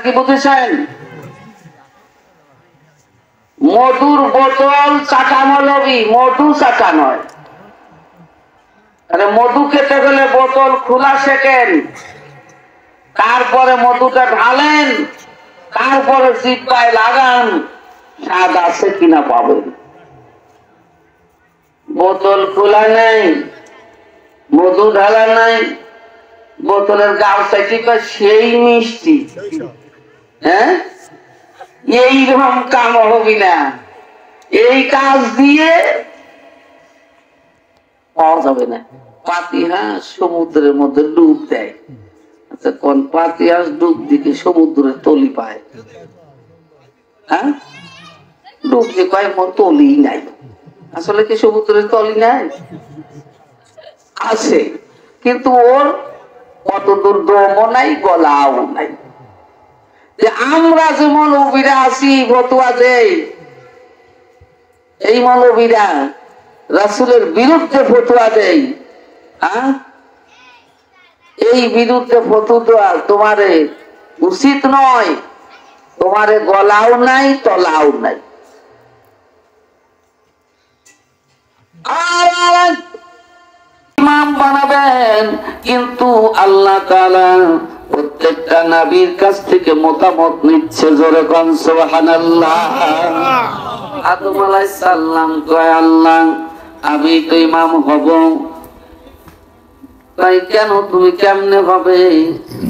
কি বুঝেছেন? মধুর বোতল চাকা মৌলবি, মধু চাকা নয়। আরে মধু খেতে গেলে বোতল খোলা শেখেন, তারপরে মধুটা ঢালেন, তারপরে জিহ্বায় লাগান, স্বাদ আছে কিনা পাবেন। বোতল খোলা নেই, মধু ঢালা নাই, বোতলের গাও চাইছি সেই মিষ্টি। হ্যাঁ, এইরকম কাম হবি না। এই কাজ দিয়ে পাওয়া যাবে না। পাতিহাঁস সমুদ্রের মধ্যে ডুব দেয়। আচ্ছা, কোন পাতিহাঁস ডুব দিকে সমুদ্রের তলি পায়? হ্যাঁ, ডুব দিয়ে পায় তলি নাই। আসলে কি সমুদ্রের তলি নাই? আছে, কিন্তু ওর কতদূর দমও নাই, গলাও নাই। আমরা যে মৌলবীরা আছি, ফতুয়া দেই, এই মৌলবীরা রাসূলের বিরুদ্ধে ফতুয়া দেই। এই বিরুদ্ধে ফতুয়া তোমারে উচিত নয়। তোমারে গলাও নাই, তলাও নাই। ইমাম বানাবেন, কিন্তু আল্লাহ তাআলা প্রত্যেকটা নবীর কাছ থেকে মতামত নিচ্ছে। জোরে কোন সুবহানাল্লাহ। আদম আলাইহিস সালাম কয়, আল্লাহ আমি তো ইমাম হব। তাই কেন? তুমি কেমনে হবে?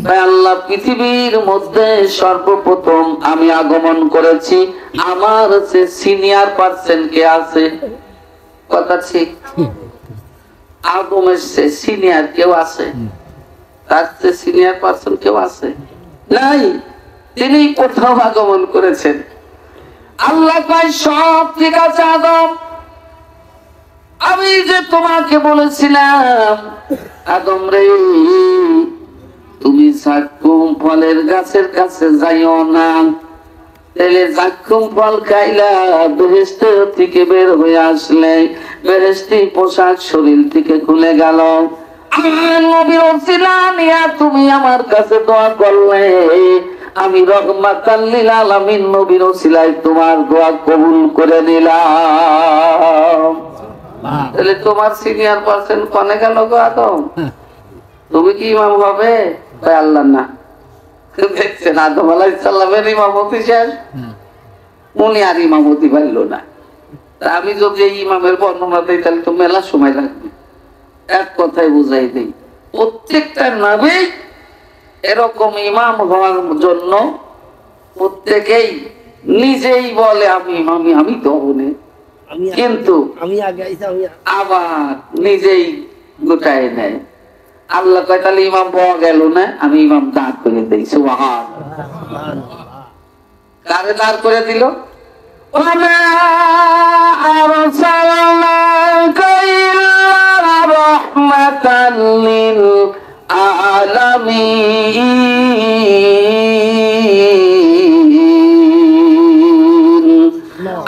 তাই আল্লাহ পৃথিবীর মধ্যে সর্বপ্রথম আমি আগমন করেছি, আমার যে সিনিয়র পার্সন কে আছে? কথা ঠিক। আদমের সে সিনিয়র কেউ আছে? তার যে সিনিয়র পার্সন কেউ আছে? নাই। তিনি প্রথম আগমন করেছেন। আল্লাহ কয়, সব ঠিক আছে আদম, আমি যে তোমাকে বলেছিলাম আদম রে, তুমি জাক্কুম ফলের গাছের কাছে যাইও না। তাহলে জাক্কুম ফল খাইলা বেহেশত থেকে বের হয়ে আসলে বেহেশতি পোশাক শরীর থেকে খুলে গেল। আমার নবীর ওসিলা নিয়া তুমি আমার কাছে দোয়া করলে, আমি রহমাতাল লিল আলামিন নবীর ওসিলায় তোমার দোয়া কবুল করে নিলাম। তাহলে তোমার সিনিয়র পার্সন কনে গেল গো আদম? তুমি কি ইমাম হবে? আল্লাহ না। দেখছেন, আদম আলাইহিস সালামের ইমামতি শেষ, উনি আর ইমামতি পারল না। আমি যদি এই ইমামের বর্ণনা দিই তাহলে তো মেলা সময় লাগবে। এক কথায় বুঝাই দিই, প্রত্যেকটা নবী এরকম ইমাম হওয়ার জন্য প্রত্যেকেই নিজেই বলে আমি ইমামি, আমি তো হনে, কিন্তু আবার নিজেই গোটায় নেয়। আল্লাহ কয়, তাহলে ইমাম পাওয়া গেল না, আমি ইমাম দাঁড় করে দিই। সুবহানাল্লাহ। কারে দাঁড় করে দিল? ওয়ামা আরসালনাকা ইল্লা রাহমাতাল লিল আলামিন।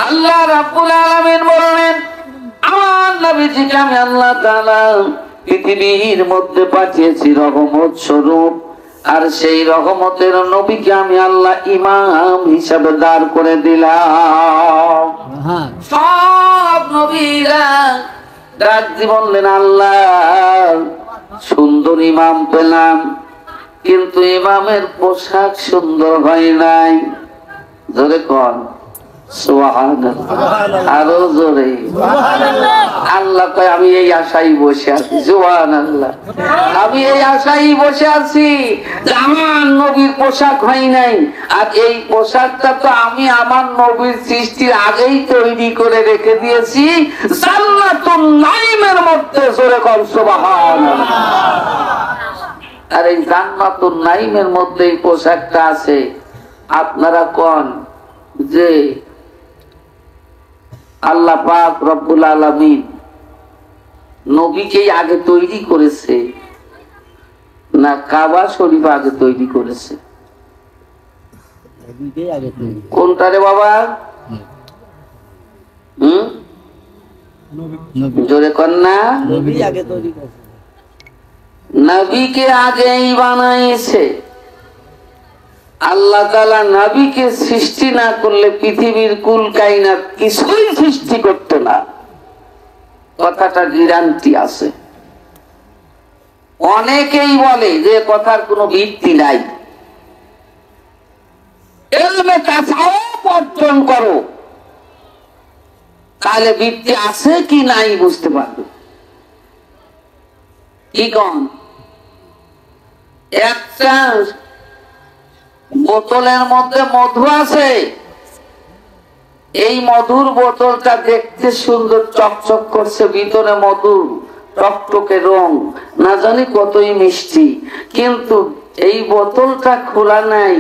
আল্লাহ রাব্বুল আলামিন বলেন, আমার নবীজিকে আমি আল্লাহ তাআলা পৃথিবীর মধ্যে পাঠিয়েছি রহমত স্বরূপ, আর সেই রহমতের নবীকে আমি আল্লাহ ইমাম হিসাবে দাঁড় করে দিলাম। সব নবীরা ডাক দিয়ে বললেন, আল্লাহ সুন্দর ইমাম পেলাম, কিন্তু ইমামের পোশাক সুন্দর হয় নাই। জোরে কন সুবহানাল্লাহ, আরো জোরে। আল্লাহ কয়, আমি এই আশাই বসে আছি। সুবহানাল্লাহ, আমি এই আশাই বসে আছি যে আমার নবীর পোশাক হয় নাই, আর এই পোশাকটা তো আমি আমার নবীর সৃষ্টির আগেই তৈরি করে রেখে দিয়েছি জান্নাতুন নাঈমের মধ্যে। জোরে কর সুবহানাল্লাহ। আর এই জান্নাতুন নাঈমের মধ্যে এই পোশাকটা আছে। আপনারা কোন যে আল্লাহ পাক রব্বুল আলামিন নবীকেই আগে তৈরি করেছে, না কাবা শরীফ আগে তৈরি করেছে? কোনটা রে বাবা? জোরে কন্যা, নবীকে আগেই বানাইছে। আল্লাহ তাআলা নবীকে সৃষ্টি না করলে পৃথিবীর কুল কায়নাত কিছুই সৃষ্টি করতে না, কথাটা গ্যারান্টি আছে। অনেকেই বলে যে কথার কোনো ভিত্তি নাই। ইলমে তাসাউফ অর্জন করো, তাহলে ভিত্তি আছে কি নাই বুঝতে পারবে। কি কোন একটা বোতলের মধ্যে মধু আছে, এই মধুর বোতলটা দেখতে সুন্দর চকচক করছে, ভিতরে মধুর টকটকে রং, না জানি কতই মিষ্টি, কিন্তু এই বোতলটা খোলা নাই,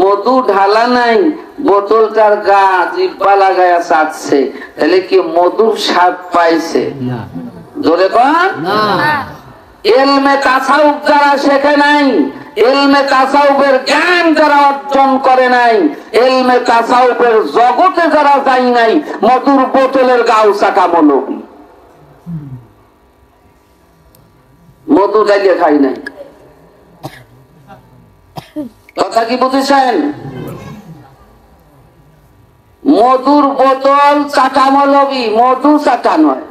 মধু ঢালা নাই, বোতলটার গা জিব্বা লাগায়া চাচ্ছে, তাহলে কি মধুর স্বাদ পাইছে? জোরে কন না। ইলমে তাসাউফ যারা শেখে নাই, ইলমে তাসাউফের জ্ঞান যারা অর্জন করে নাই, ইলমে তাসাউফের জগতে যারা যায় নাই, মধুর বোতলের গাও চাকা মৌলবী, মধু লাগিয়ে খাই নাই। কথা কি বুঝেছেন? মধুর বোতল চাকা মৌলবী, মধু চাকা নয়।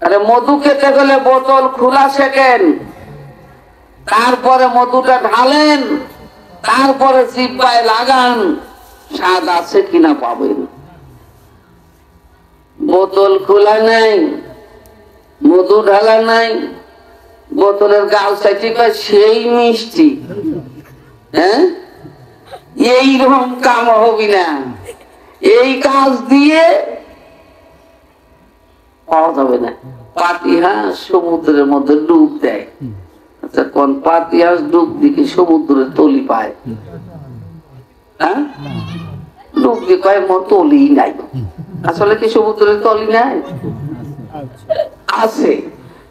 আরে মধু খেতে গেলে বোতল খোলা শেখেন, তারপরে মধুটা ঢালেন, তারপরে জিহ্বায় লাগান, স্বাদ আছে কিনা পাবেন। বোতল খোলা নাই, মধু ঢালা নাই, বোতলের গাল চাইতে সেই মিষ্টি, হ্যাঁ এইরকম কাম হবি না। এই কাজ দিয়ে পাওয়া যাবে না। পাতিহাঁস সমুদ্রের মধ্যে ডুব দেয়, আচ্ছা কোন পাতিহাঁস ডুব দিকে সমুদ্রের তলি পায়? হ্যাঁ, ডুব দিয়ে পায় তলি নাই। আসলে কি সমুদ্রের তলি নাই? আছে,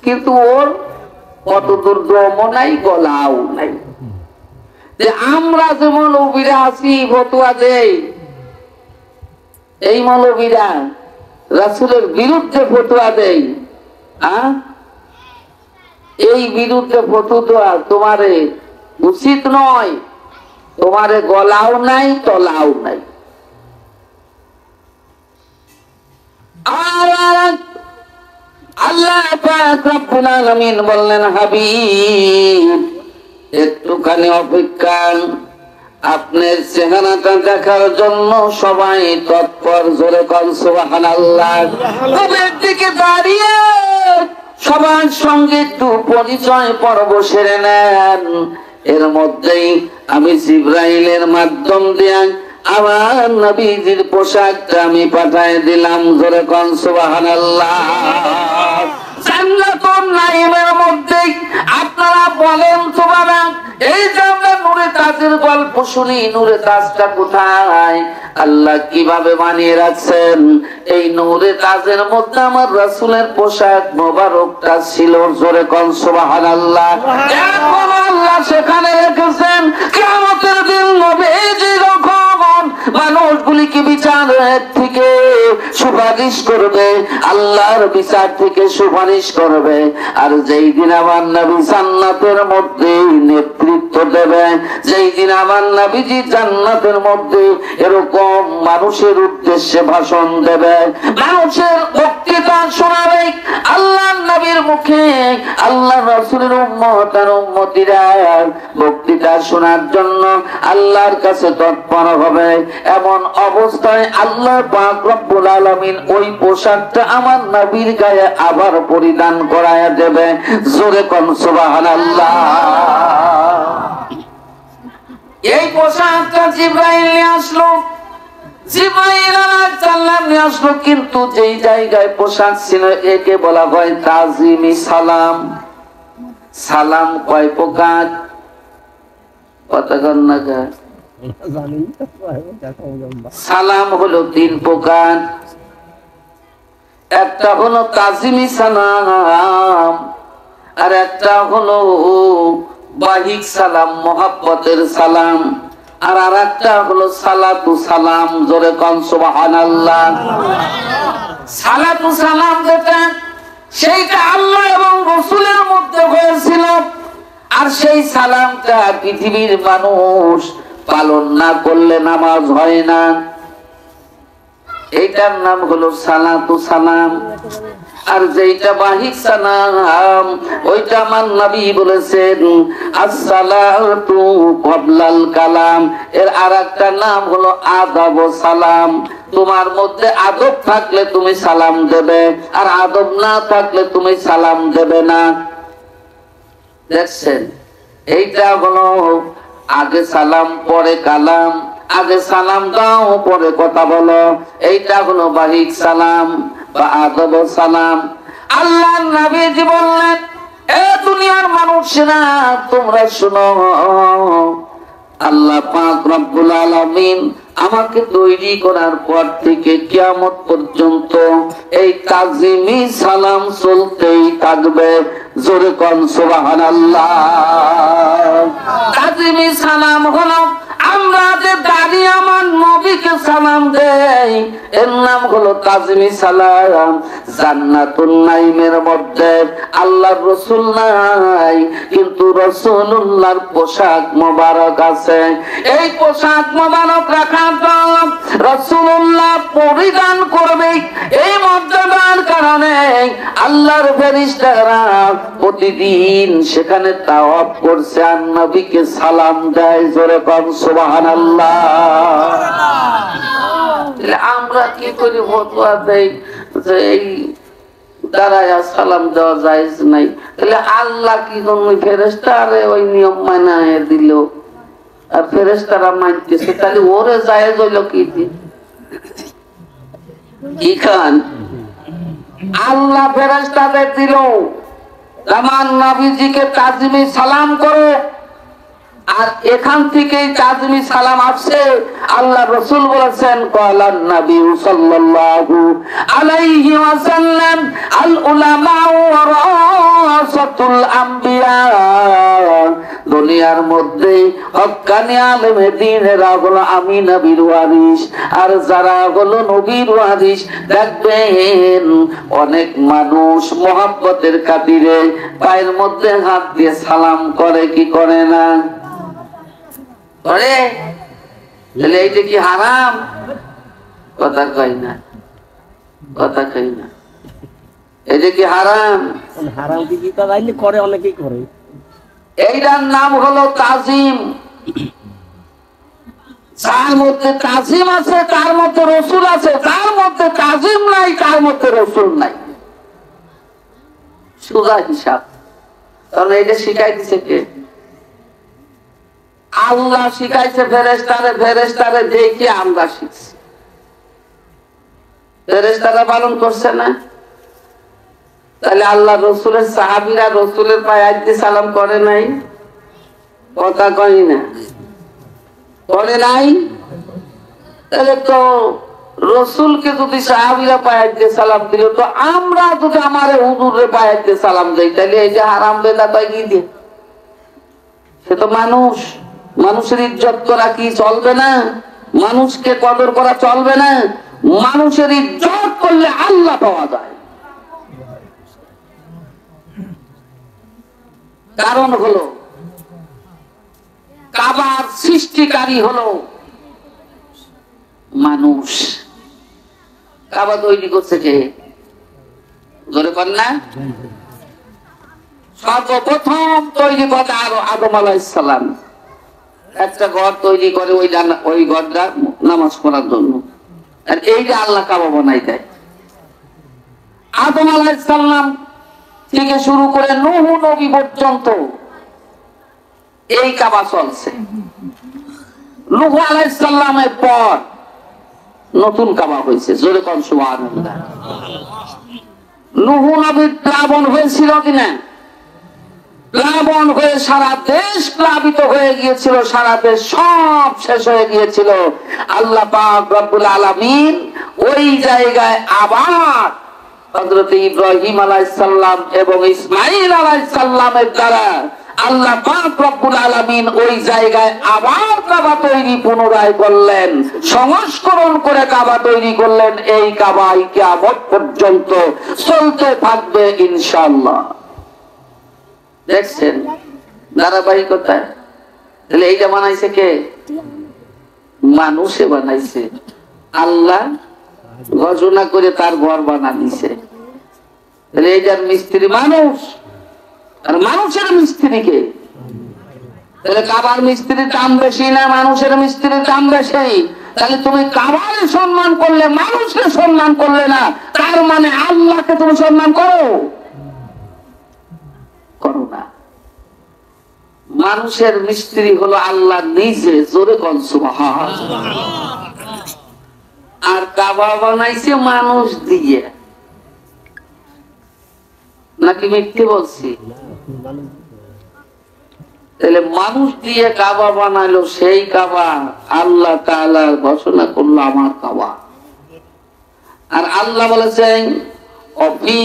কিন্তু ওর কতদূর দমও নাই, গলাও নাই। যে আমরা যে মৌলবীরা আছি, ফতুয়া দেই, এই মৌলবীরা রাসূলের বিরুদ্ধে ফতুয়া দেই, এই বিরুদ্ধে ফতুয়া তোমারে উচিত নয়। তোমারে গলাও নাই, তলাও নাই। আল্লাহ পাক রব্বুল আলামিন বললেন, হাবিব একটুখানি অপেক্ষা, আপনার চেহারাটা দেখার জন্য সবাই তৎপর। জোরে কোন সুবহানাল্লাহ। নবীর দিকে দাঁড়িয়ে সবার সঙ্গে একটু পরিচয় পর্ব সেরে নেন। এর মধ্যেই আমি জিবরাইলের মাধ্যম দিয়ে আমার নবীজির পোশাকটা আমি পাঠিয়ে দিলাম। জোরে কোন সুবহানাল্লাহ। জান্নাতুন নাঈমের মধ্যে আপনারা বলেন তো বাবা, এই যে আমরা নূরে তাজের গল্প শুনি, নূরে তাজটা কোথায়? আল্লাহ কিভাবে বানিয়ে রাখছেন? এই নূরে তাজের মধ্যে আমার রাসূলের পোশাক মোবারকটা ছিল। জোরে কোন সুবহানাল্লাহ। এখন আল্লাহ সেখানে রেখেছেন কিয়ামতের দিন নবীজি যখন মানুষগুলিকে বিচারের থেকে সুপারিশ করবে, আল্লাহর বিচার থেকে সুপারিশ করবে। আর যেই দিন আমার নবী জান্নাতের মধ্যে নেতৃত্ব দেবে, যেই দিন আমার নবীজি জান্নাতের মধ্যে এরকম মানুষের উদ্দেশ্যে ভাষণ দেবে, মানুষের বক্তৃতা শোনাবে, আল্লাহর নবীর মুখে আল্লাহ রাসূলের উম্মত আর উম্মতিরা বক্তৃতা শোনার জন্য আল্লাহর কাছে তৎপর হবে। এমন অবস্থায় আল্লাহ পাক রব্বুল আলামিন ওই পোশাকটা আমার নবীর গায়ে আবার পরিধান করায়া দেবে। জোরে কোন সুবহানাল্লাহ। এই পোশাকটা জিবরাইল নিয়ে আসলো, জিবরাইল আলাইহিস সালাম নিয়ে আসলো, কিন্তু যেই জায়গায় পোশাক ছিল একে বলা হয় তাজিমি সালাম। সালাম কয় প্রকার? কতক্ষণ না সালাম হলো 3 প্রকার। একটা হলো তাজিমি সালাম, আর একটা হলো বাহিক সালাম, মোহাব্বতের সালাম, আর আরেকটা হলো সালাতু সালাম। জোরে কোন সুবহানাল্লাহ। সালাতু সালাম যেটা, সেইটা আল্লাহ এবং রাসূলের মধ্যে হয়েছিল। আর সেই সালামটা পৃথিবীর মানুষ পালন না করলে নামাজ হয় না। এইটার নাম হলো সালাতু সালাম। আর যেটা বাহিক সালাম ওইটা আমার নবী বলেছেন আসসালাতু ক্বাবলাল কালাম। এর আরেকটা নাম হলো আদাব সালাম। তোমার মধ্যে আদব থাকলে তুমি সালাম দেবে, আর আদব না থাকলে তুমি সালাম দেবে না। দেখছেন, এইটা হলো আগে সালাম পরে কালাম, আগে সালাম দাও পরে কথা বলো, এইটা হলো বাহিক সালাম বা আদব সালাম। আল্লাহর নবীজি বললেন, এ দুনিয়ার মানুষেরা তোমরা শুনো, আল্লাহ পাক রব্বুল আলামিন আমাকে তৈরি করার পর থেকে কিয়ামত পর্যন্ত এই তাজিমি সালাম চলতেই থাকবে। জোরে কোন সুবহানাল্লাহ। তাজিমি সালাম হলো আমরা যে দাঁড়িয়ে আমার নবীকে সালাম দেই, এর নাম হলো তাজিমি সালাম। জান্নাতুন নাইমের মধ্যে আল্লাহর রাসূল নাই, কিন্তু রাসূলুল্লাহর পোশাক মোবারক আছে। এই পোশাক মোবারক রাখার জন্য রাসূলুল্লাহ পরিধান করবে। এই মর্যাদার কারণে আল্লাহর ফেরেশতারা প্রতিদিন সেখানে তাওয়াফ করছে, আর নবীকে সালাম দেয়। জোরে কোন সুবহানাল্লাহ। আমরা কি করি, ফতোয়া দেই যে এই দাঁড়ায়া সালাম দেওয়া জায়েজ নাই। তাহলে আল্লাহ কি কোন ফেরেশতারে ওই নিয়ম মানায় দিল, আর ফেরেশতারা মানতেছে, তাহলে ওরে জায়েজ হইল কি দিয়ে? কি খান আল্লাহ ফেরেশতাদের দিল আমার নবীজিকে তাজিমি সালাম করো, আর এখান থেকেই তাজমি সালাম আসছে। আল্লাহ রাসূল বলেছেন ক্বালান নবী সাল্লাল্লাহু আলাইহি ওয়াসাল্লাম আল উলামা ওয়ারাসাতুল আম্বিয়া। দুনিয়ার মধ্যে হক্কানি আলেমে দ্বীনেরা হলো আমি নবীর ওয়ারিস, আর যারা হলো নবীর ওয়ারিস দেখবেন অনেক মানুষ মহব্বতের খাতিরে পায়ের মধ্যে হাত দিয়ে সালাম করে, কি করে না? করে। তাহলে এইটা কি হারাম? কথা কই না, কথা কই না। এইটা কি হারাম? হারাম কি তাইলে করে, অনেকেই করে। এইটার নাম হলো তাজিম। যার মধ্যে তাজিম আছে তার মধ্যে রাসূল আছে, যার মধ্যে তাজিম নাই তার মধ্যে রাসূল নাই। সোজা হিসাব। কারণ এইটা শিখাই দিছে কে? আল্লাহ শিখাইছে ফেরেশতারে, ফেরেশতারে দেখে আমরা শিখছি। ফেরেশতারা পালন করছে না? তাহলে আল্লাহ রসুলের সাহাবীরা রসুলের পায়ে হাত দিয়ে সালাম করে নাই? কথা কই না, করে নাই? তাহলে তো রসুলকে যদি সাহাবীরা পায়ে হাত দিয়ে সালাম দিল, তো আমরা যদি আমার হুজুরের পায়ে হাত দিয়ে সালাম দেই, তাহলে এই যে হারাম বেদাত হয় কি দিয়ে? সে তো মানুষ, মানুষের ইজ্জত করা কি চলবে না? মানুষকে কদর করা চলবে না? মানুষের ইজ্জত করলে আল্লাহ পাওয়া যায়। কারণ হলো কাবার সৃষ্টিকারী হলো মানুষ। কাবা তৈরি করছে কে? ধরে পান না? সর্বপ্রথম তৈরি করে আদম আলাইহিস সালাম একটা ঘর তৈরি করে, ওই ঘরটা নামাজ পড়ার জন্য। আর এই যে আল্লাহ কাবা বানাই দেয়। আদম আলাইহিস সালাম থেকে শুরু করে নূহ নবী পর্যন্ত এই কাবা চলছে। নূহ আলাইহিস সালামের পর নতুন কাবা হয়েছে। জোরে কোন সুবহানাল্লাহ। নূহ নবীর প্লাবন হয়েছিল কিনা? প্লাবন হয়ে সারা দেশ প্লাবিত হয়ে গিয়েছিল, সারা দেশ সব শেষ হয়ে গিয়েছিল। আল্লাহ পাক রব্বুল আলামিন ওই জায়গায় আবার হযরত ইব্রাহিম আলাইহিস সালাম এবং ইসমাঈল আলাইহিস সালামের দ্বারা আল্লাহ পাক রব্বুল আলামিন ওই জায়গায় আবার কাবা তৈরি পুনরায় করলেন, সংস্করণ করে কাবা তৈরি করলেন। এই কাবাই কিয়ামত পর্যন্ত চলতে থাকবে ইনশাআল্লাহ। দেখছেন, ধারাবাহিকতা। তাহলে এইটা বানাইছে কে? মানুষে বানাইছে। আল্লাহ ঘোষণা করে তার ঘর বানা দিছে। তাহলে এইটার মিস্ত্রি মানুষ, আর মানুষের মিস্ত্রি কে? তাহলে কাবার মিস্ত্রির দাম বেশি না মানুষের মিস্ত্রির দাম বেশি? তাহলে তুমি কাবারে সম্মান করলে, মানুষকে সম্মান করলে না, তার মানে আল্লাহকে তুমি সম্মান করো? করো না। মানুষের মিস্ত্রি হলো আল্লাহ নিজে, জোরে কোন সুবহানাল্লাহ। আর কাবা বানাইছে মানুষ দিয়ে, নাকি মিথ্যে বলছি? তাহলে মানুষ দিয়ে কাবা বানাইলো, সেই কাবা আল্লাহ তাআলা ঘোষণা করলো আমার কাবা। আর আল্লাহ বলেছেন অফি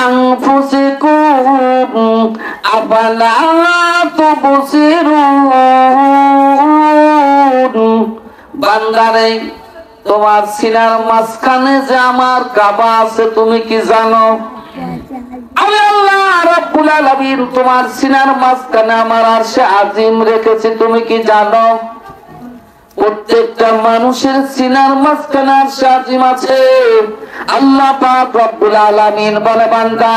আনফুসিকুম আফালা তুবসিরুন, বান্দারে তোমার সিনার মাঝখানে যে আমার কাবা আছে তুমি কি জানো? আমি আল্লাহ রাব্বুল আলামিন তোমার সিনার মাঝখানে আমার আরশে আজিম রেখেছি তুমি কি জানো? প্রত্যেকটা মানুষের সিনার মাঝখানে আরশে আজিম আছে। আল্লাহ পাক রব্বুল আলামিন বলে বান্দা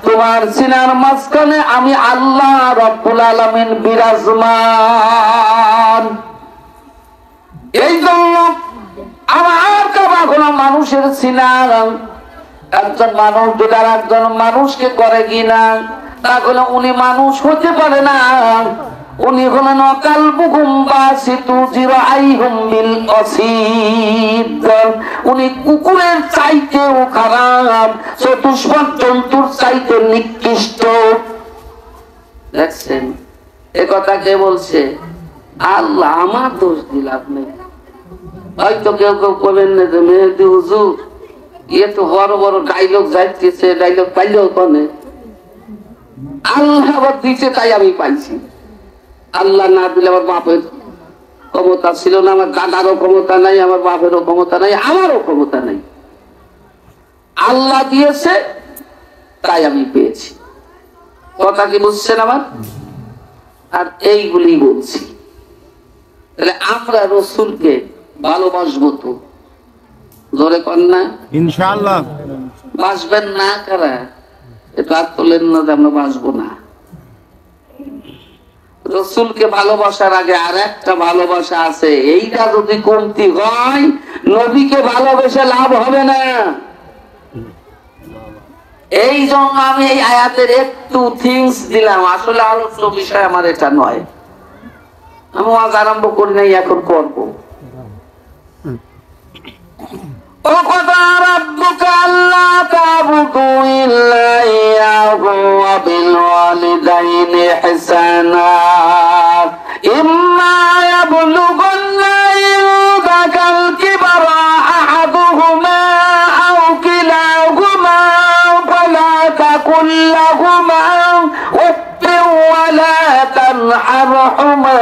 তোমার সিনার মাঝখানে আমি আল্লাহ রব্বুল আলামিন বিরাজমান। এই জন্য আমার কাবা হলো মানুষের সিনা। একজন মানুষ যদি আর একজন মানুষকে করে কিনা, তাহলে উনি মানুষ হতে পারে না। উনি হলেন কালবুহুম বাসিতু জিরাইহুম বিল ওয়াসিদ, উনি কুকুরের চাইতেও খারাপ, চতুষ্পদ জন্তুর চাইতে নিকৃষ্ট। দেখছেন এ কথা কে বলছে? আল্লাহ। আমার দোষ দিল আপনি? হয়তো কেউ কেউ বলেন না যে মেহেদি হুজুর ইয়ে তো বড় বড় ডাইলগ যাইতেছে, ডাইলগ পাইলেও কনে আল্লাহ দিচ্ছে তাই আমি পাইছি। আল্লাহ না দিলে আমার বাপের ক্ষমতা ছিল না, আমার দাদারও ক্ষমতা নাই, আমার বাপেরও ক্ষমতা নাই, আমারও ক্ষমতা নাই। আল্লাহ দিয়েছে তাই আমি পেয়েছি। কথা কি বুঝছেন আমার? আর এইগুলি বলছি। তাহলে আমরা রসুলকে ভালোবাসবো তো? জোরে কন্যা ইনশাআল্লাহ। বাসবেন না কারা? এটা আর তোলেন না যে আমরা বাসবো না। রসুলকে ভালোবাসার আগে আর একটা ভালোবাসা আছে, এইটা যদি কমতি হয় নবীকে ভালোবেসে লাভ হবে না। এই জন্য আমি এই আয়াতের একটু থিংস দিলাম। আসলে আলোচ্য বিষয় আমার এটা নয়, আমি আজ আরম্ভ করি নাই, এখন করবো। وقضى ربك ألا تعبدوا إلا إياه وبالوالدين إحسانا إما يبلغن عندك الكبر أحدهما أو كلاهما فلا تقل لهما أف ولا تنحرهما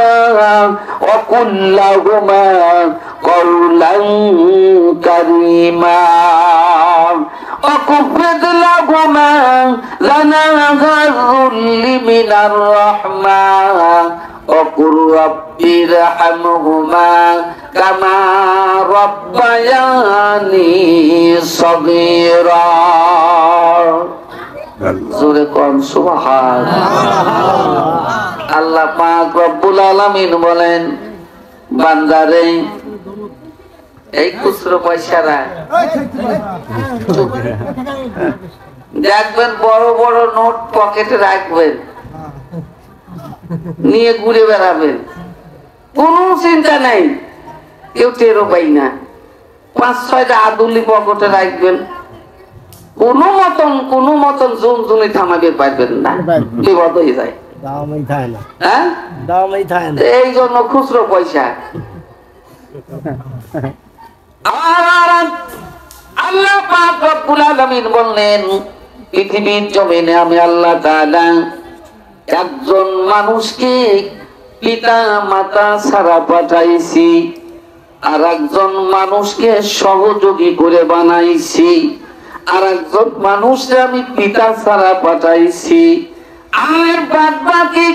وقل لهما قولا كريما وخفض لهما جناح الذل من الرحمة وقل رب ارحمهما كما ربياني صغيرا। জোরে কোন সুবহানাল্লাহ। আল্লাহ পাক রব্বুল আলামিন বলেন বান্দারে এই খুচরো পয়সারা দেখবেন, বড় বড় নোট পকেটে রাখবেন, নিয়ে ঘুরে বেড়াবেন, কোনো চিন্তা নাই, কেউ টেরও পাই না। 5-6টা আদুলি পকেটে রাখবেন, কোনো মতন জুনজুনি থামাবে পারবেন না, বিপদ হয়ে যায়। হ্যাঁ, এই জন্য খুচরো পয়সা। আল্লাহ পাক রব্বুল আলামিন বললেন পৃথিবীর জমিনে আমি আল্লাহ তাআলা একজন মানুষকে পিতা মাতা ছাড়া পাঠাইছি, আর একজন মানুষকে সহযোগী করে বানাইছি, আর একজন মানুষকে আমি পিতা ছাড়া পাঠাইছি, আর বাদ বাকি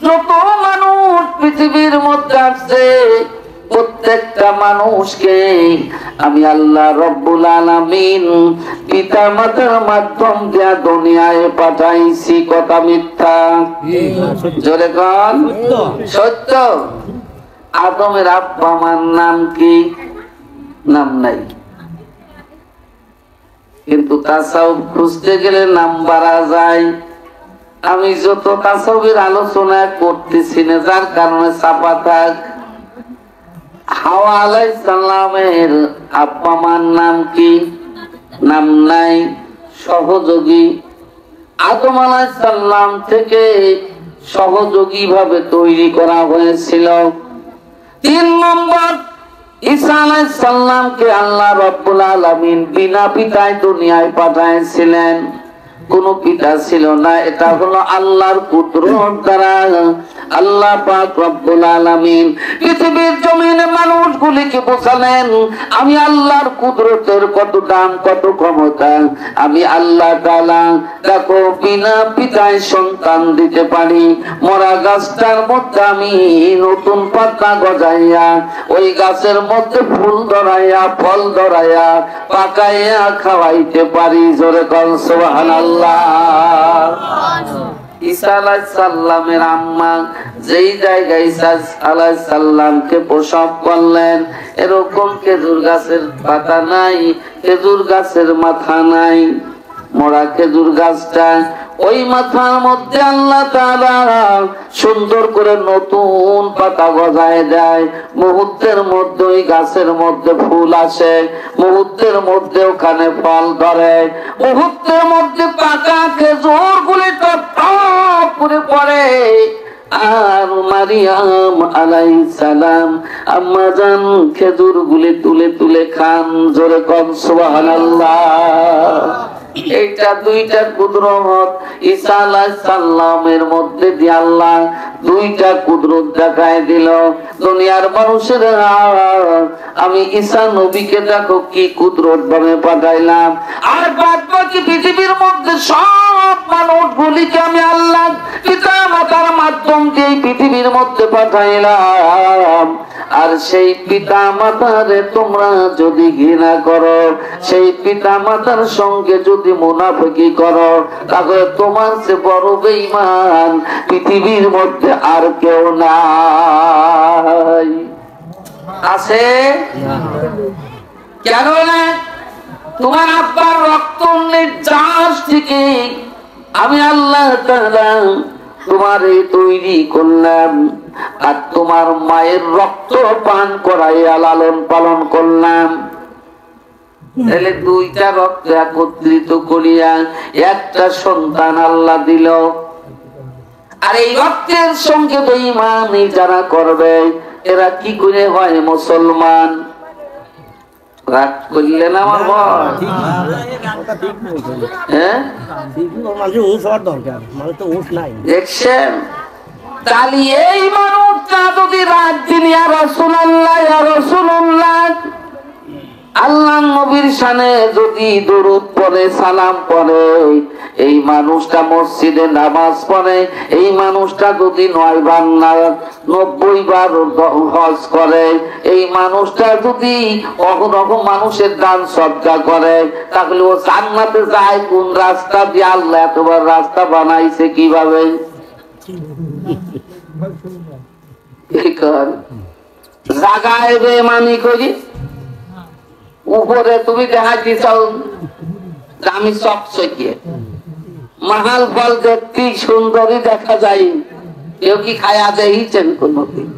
যত মানুষ পৃথিবীর মধ্যে আছে প্রত্যেকটা মানুষকে আমি আল্লাহ রব্বুল আলামিন পিতা মাতার মাধ্যম দিয়া দুনিয়ায় পাঠাইছি। কথা মিথ্যা? জোরে কন সত্য। আদমের আব্বা মার নাম কি? নাম নাই, কিন্তু তাসাউফ খুঁজতে গেলে নাম বাড়া যায়। আমি যত তাসাউফের আলোচনা করতেছি না, যার কারণে চাপা থাক। হাওয়া আলাইহিস সালামের আব্বা মার নাম কি? নাম নাই, সহযোগী। আদম আলাইহিস সালাম থেকে সহযোগী ভাবে তৈরি করা হয়েছিল। 3 নম্বর, ঈসা আলাইহিস সালামকে আল্লাহ রাব্বুল আলামিন বিনা পিতায় দুনিয়ায় পাঠাইছিলেন। কোন পিতা ছিল না। এটা হলো আল্লাহর কুদরত দ্বারা আল্লাহ পাক রব্বুল আলামিন পৃথিবীর জমিনে মানুষগুলিকে বোঝালেন আমি আল্লাহর কুদরতের কত দাম, কত ক্ষমতা। আমি আল্লাহ তাআলা দেখো বিনা পিতায় সন্তান দিতে পারি। মরা গাছটার মধ্যে আমি নতুন পাতা গজাইয়া ওই গাছের মধ্যে ফুল ধরাইয়া ফল ধরাইয়া পাকাইয়া খাওয়াইতে পারি। জোরে কর সুবহানাল্লাহ। ঈসা আলাইহিস সালামের আম্মা যেই জায়গায় ঈসা আলাইহিস সালামকে প্রসব করলেন, এরকম খেজুর গাছের পাতা নাই, খেজুর গাছের মাথা নাই। মরা খেজুর গাছটা ওই মাথার মধ্যে আল্লাহ তাআলা সুন্দর করে নতুন পাতা গজায় দেয়। মুহূর্তের মধ্যে ওই গাছের মধ্যে ফুল আসে, মুহূর্তের মধ্যে ওখানে ফল ধরে, মুহূর্তের মধ্যে পাকা খেজুর গুলি টপ টপ করে পড়ে। আর মারিয়াম আলাইহিস সালাম আম্মা জান খেজুর গুলি তুলে তুলে খান। জোরে কর সুবহানাল্লাহ। এইটা দুইটা কুদরত ঈসা আলাইহিস সালামের মধ্যে দিয়ে আল্লাহ দুইটা কুদরত দেখায় দিল দুনিয়ার মানুষের। আমি ঈসা নবীকে দেখো কি কুদরত ভাবে পাঠাইলাম। আর বাদ বাকি পৃথিবীর মধ্যে সব মানুষগুলিকে আমি আল্লাহ পিতা মাতার মাধ্যম দিয়ে পৃথিবীর মধ্যে পাঠাইলাম। আর সেই পিতা মাতারে তোমরা যদি ঘৃণা করো, সেই পিতা মাতার সঙ্গে যদি মুনাফিকি করো, তাহলে তোমার যে বড় বেঈমান পৃথিবীর মধ্যে আর কেউ নাই। আছে? কেন না? তোমার আব্বার রক্ত নির্যাস থেকে আমি আল্লাহ তাআলা তোমারে তৈরি করলাম, আর তোমার মায়ের রক্ত পান করাইয়া লালন পালন করলাম। তাহলে দুইটা রক্ত একত্রিত করিয়া একটা সন্তান আল্লাহ দিল। আর এই রক্তের সঙ্গে বেঈমানি যারা করবে এরা কি করে হয় মুসলমান? রাগ করলেন আমার ভাই? হ্যাঁ, দেখছেন? তাহলে এই মানুষটা যদি রাত দিন ইয়া রাসূলুল্লাহ ইয়া রাসূলুল্লাহ আল্লাহ নবীর শানে যদি দরুদ পড়ে, সালাম পড়ে, এই মানুষটা মসজিদে নামাজ পড়ে, এই মানুষটা যদি 9 বার না 90 বার হজ করে, এই মানুষটা যদি অগণক মানুষের দান সদকা করে, তাহলে ও জান্নাতে যায় কোন রাস্তা দিয়ে? আল্লাহ এতবার রাস্তা বানাইছে কিভাবে? জাগায় বেঈমানি করি, উপরে তুমি দেখাইতে চাও আমি সব চকিয়ে মাহাল ফল দেখতে সুন্দরী দেখা যায়, কেউ কি খায়া দেখেছেন কোনদিন?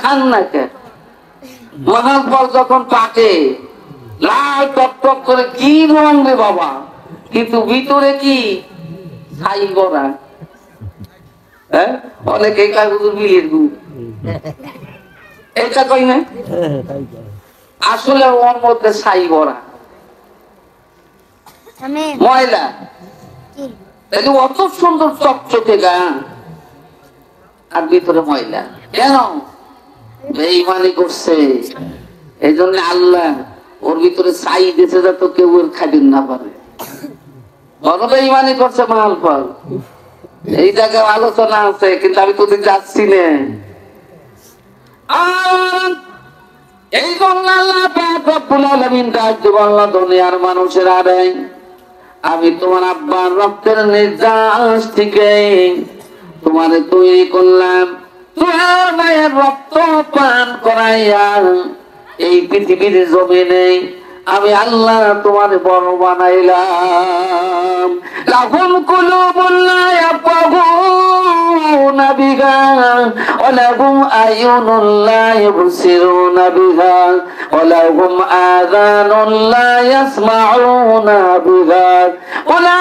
খান না কে? মাহাল ফল যখন পাকে লাল টক টক করে কি রং রে বাবা, কিন্তু ভিতরে কি ছাই গড়া। অনেকে বিলির গু এটা কই না, আসলে ওর মধ্যে ছাই গড়া ময়লা। অত সুন্দর চকচকে গা আর ভিতরে ময়লা কেন? বেঈমানি করছে। এই জন্য আল্লাহ ওর ভিতরে ছাই দিয়েছে যাতে কেউ ওর খাদিন না পারে। বড় বেঈমানি করছে মাল ফল। এই জায়গায় আলোচনা আছে, কিন্তু আমি তোদের যাচ্ছি না। আর এই জন্য আল্লাহ পাক রব্বুল আলামিন ডাক দিয়ে বলল, দুনিয়ার মানুষেরা রে, আমি তোমার আব্বার রক্তের নির্যাস থেকে তোমারে তৈরি করলাম, তোমার মায়ের রক্ত পান করাইয়া এই পৃথিবীর জমিনে আমি আল্লাহ তোমার বড় বানাইলাম। লাহুম কুলুবুন লা ইয়াফকাহুনা বিহা ওয়া লাহুম আয়ুনুন লা ইবসিরুনা বিহা ওয়া লাহুম আযানুন লা ইয়াসমাউনা বিহা উলাইকা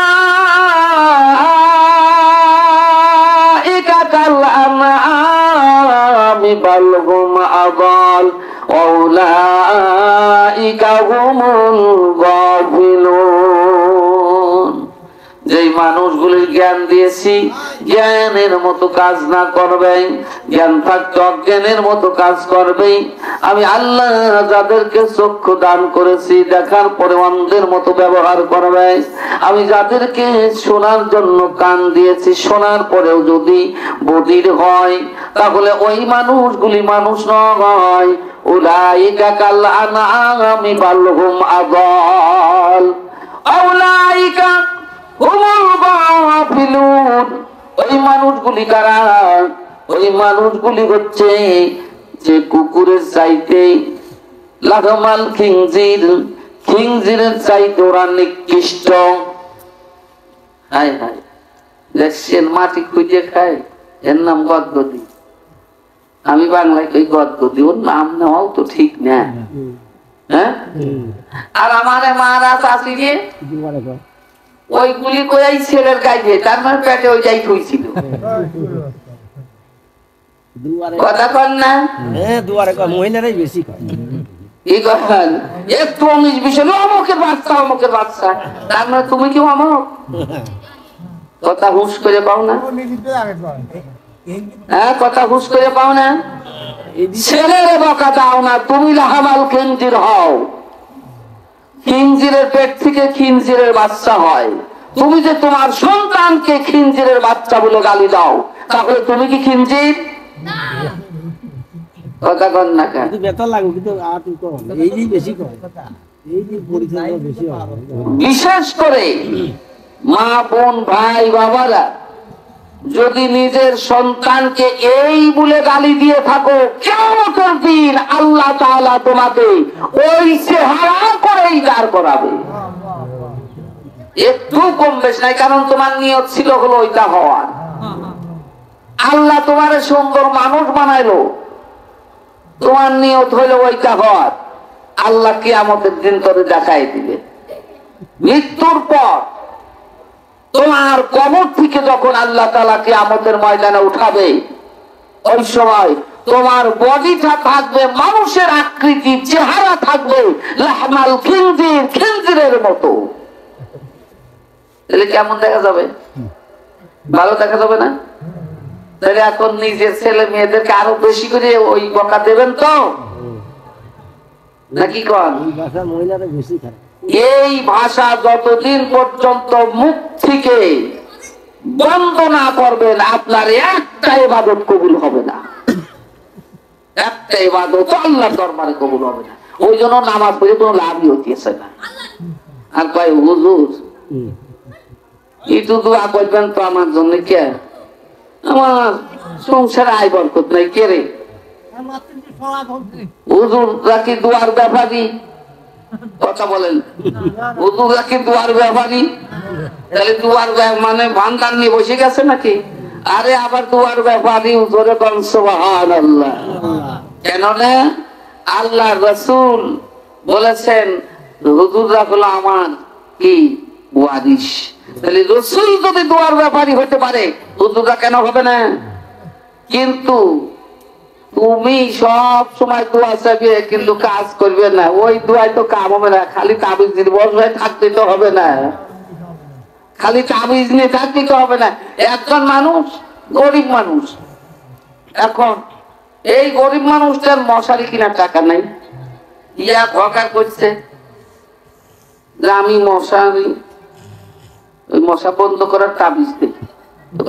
কাল আনআমি বাল হুম আযাল উলাইকা হুমুল গাফিলুন। যেই মানুষগুলির জ্ঞান দিয়েছি জ্ঞানের মতো কাজ না করবে, জ্ঞান থাকতে অজ্ঞানের মতো কাজ করবে, আমি আল্লাহ যাদেরকে চক্ষু দান করেছি দেখার পরে অন্ধের মতো ব্যবহার করবে, আমি যাদেরকে শোনার জন্য কান দিয়েছি শোনার পরেও যদি বধির হয় তাহলে ওই মানুষগুলি মানুষ নয়। উলাইকা কাল আনআমি বাল হুম আযাল উলাইকা হুমুল গাফিলুন। ওই মানুষগুলি কারা? ওই মানুষগুলি হচ্ছে যে কুকুরের চাইতে লাগামাল খিনজির, খিনজিরের চাইতে ওরা নিকৃষ্ট। হায় হায়, দেখছেন মাটি খুঁজে খায়, এর নাম গদগদি। আমি বাংলায় কই গদগদি, ওর নাম নেওয়াও তো ঠিক না। হ্যাঁ, আর আমারে মারা চাষি যে ওইগুলি কই ছেলের গাইছে, তার মানে পেটে ওই যাই খুঁজছিল। কথা কন না? দুয়ারে কয়, মহিলারাই বেশি কয়। এই কথা একটু অমিশ বিষয়, অমুকের বাচ্চা অমুকের বাচ্চা, তার মানে তুমি কি অমুক? কথা হুঁশ করে পাও না? হ্যাঁ, কথা হুঁশ করে পাও না? ছেলের বকা দাও না, তুমি লাহামাল খিনজির হও। খিনজিরের পেট থেকে খিনজিরের বাচ্চা হয়। তুমি যে তোমার সন্তানকে খিনজিরের বাচ্চা বলে গালি দাও, তাহলে তুমি কি খিনজির? কথা কন না কেন? বেতন লাগবে কিন্তু এই যে বেশি কয়, এই যে পরিচয় বেশি হয়। বিশেষ করে মা বোন ভাই বাবারা যদি নিজের সন্তানকে এই বলে গালি দিয়ে থাকো, কিয়ামতের দিন আল্লাহ তাআলা তোমাকে ওই চেহারা করেই দাঁড় করাবে। একটু কম বেশ নাই, কারণ তোমার নিয়ত ছিল হলো ওইটা হওয়ার। আল্লাহ তোমার সুন্দর মানুষ বানাইলো, তোমার নিয়ত হইলো ওইটা হওয়ার। আল্লাহ কিয়ামতের দিন তোরে দেখাই দিবে। মৃত্যুর পর তোমার কবর থেকে যখন আল্লাহ তাআলা কিয়ামতের ময়দানে উঠাবে, ওই সময় তোমার বডিটা থাকবে মানুষের আকৃতি, চেহারা থাকবে লাহমাল খিনজির, খিনজিরের মতো। তাহলে কেমন দেখা যাবে? ভালো দেখা যাবে না? তাহলে এখন নিজের ছেলে মেয়েদেরকে আরো বেশি করে ওই বকা দেবেন তো নাকি কন? মহিলারা বেশি খায়। এই ভাষা যতদিন পর্যন্ত মুখ থেকে বন্ধ না করবেন, আপনার একটা ইবাদত কবুল হবে না। একটা ইবাদত আল্লাহর দরবারে কবুল হবে না। ওই জন্য নামাজ পড়ে কোনো লাভই হইতেছে না। আর কয় হুজুর একটু দোয়া করবেন তো আমার জন্য। কে? আমার সংসারে আয় বরকত নাই। কে রে? হুজুররা কি দুয়ার ব্যাপারী? কথা বলেন, হুজুররা কি দুয়ার ব্যাপারী? তাহলে দুয়ার মানে ভান্ডার নিয়ে বসে গেছে নাকি? আরে আবার দুয়ার ব্যাপারী হুজুরে কোন সুবহানাল্লাহ। কেন না? আল্লাহ রাসূল বলেছেন হুজুররা হলো আমার কি ওয়ারিস। তাহলে রাসূল যদি দুয়ার ব্যাপারী হতে পারে, হুজুররা কেন হবে না? কিন্তু তুমি সব সময় দোয়া চাইবে কিন্তু কাজ করবে না, ওই দোয়ায় তো কাম হবে না। খালি তাবিজ নিয়ে বসবে থাকতে তো হবে না, খালি তাবিজ নিয়ে থাকতে তো হবে না। একজন মানুষ গরিব মানুষ, এখন এই গরিব মানুষটার মশারি কিনার টাকা নাই, ইয়া ঘর করছে যে আমি মশারি ওই মশা বন্ধ করার তাবিজ দেই।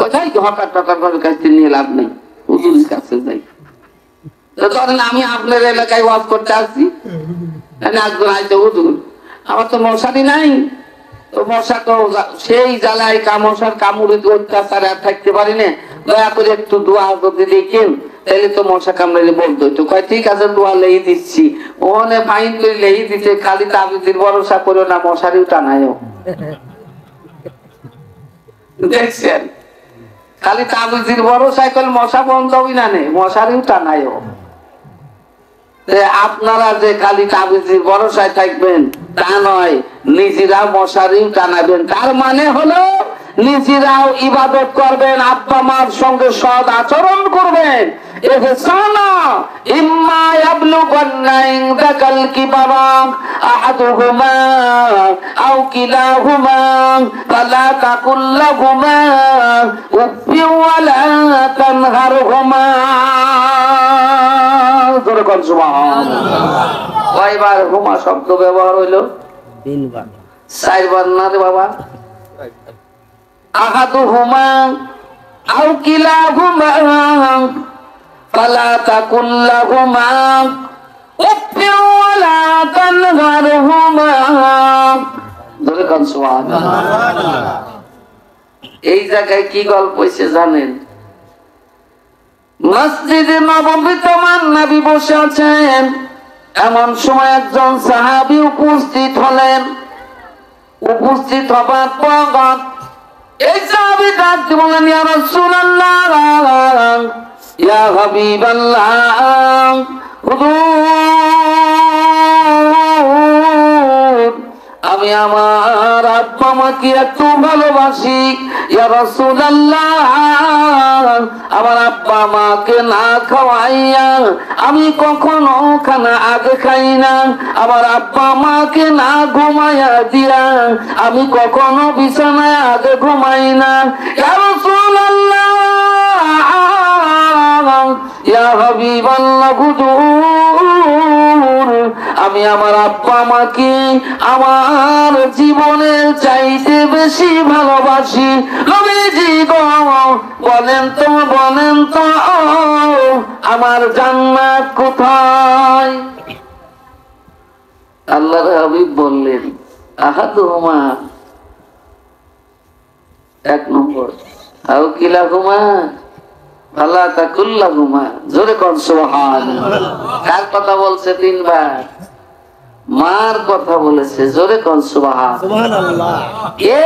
কোথায় হকার টকার ঘরের কাছে নিয়ে লাভ নেই, হুজুরের কাছে যাই। তো ধরেন আমি আপনার এলাকায় ওয়াজ করতে আসছি, একজন আইতে হুজুর আমার তো মশারি নাই, তো মশা তো সেই জ্বালায় মশার কামড়ে অত্যাচারে আর থাকতে পারি না, দয়া করে একটু দোয়া যদি দেখেন তাহলে তো মশা কামড়াইলে বলতো। তো কয় ঠিক আছে দোয়া লেই দিচ্ছি। ওখানে ফাইন করে লেই দিচ্ছে, খালি তাবিজের ভরসা করো না, মশারিও টানায়ও। দেখছেন, খালি তাবিজের ভরসায় করলে মশা বন্ধ হই না, মশারিও টানায়ও। আপনারা যে খালি তাবিজের ভরসায় থাকবেন তা নয়, নিজেরাও মশারিও টানাবেন। তার মানে হলো নিজেরাও ইবাদত করবেন, আব্বা মার সঙ্গে সৎ আচরণ করবেন। ইহসানা ইম্মা ইয়াবলুগান্না ইনদাকাল কিবারা আহাদুহুমা আও কিলাহুমা ফালা তাকুল লাহুমা উফফি ওয়ালা তানহারহুমা। জোরে বল সুবহানাল্লাহ। কয়বার হুমা শব্দ ব্যবহার হইলো? 3 বার। 4 বার না রে বাবা। আহাদুহুমা আও কিলাহুমা ফালা তাকুল লাহুমা উফফি ওয়ালা তানহারহুমা। জোরে বল সুবহানাল্লাহ। এই জায়গায় কি গল্প হইছে জানেন? মসজিদে নববীতে আমার নবী বসে আছেন, এমন সময় একজন সাহাবী উপস্থিত হলেন। উপস্থিত হবার পর এই সাহাবী ডাক দিয়ে বললেন, ইয়া রাসূলুল্লাহ, ইয়া হাবিবাল্লাহ, হুজুর আমি আমার আব্বা মাকে এত ভালোবাসি, ইয়া রাসূলুল্লাহ আমার আব্বা মাকে না খাওয়াইয়া আমি কখনো খানা আগে খাই না, আমার আব্বা মাকে না ঘুমাইয়া দিয়া আমি কখনো বিছানায় আগে ঘুমাই না। ইয়া রাসূলুল্লাহ, ইয়া হাবিবাল্লাহ, হুজুর আমি আমার আব্বা মাকে আমার জীবনের চাইতে বেশি ভালোবাসি। নবীজি গো বলেন তো আমার জান্নাত কোথায়? আল্লাহর হাবিব বললেন, আহাদুহুমা, 1 নম্বর, আও কিলাহুমা ফালা তাকুল লাহুমা। জোরে কোন সুবহানাল্লাহ। কার কথা বলছে 3 বার? মার কথা বলেছে। জোরে কোন সুবহানাল্লাহ।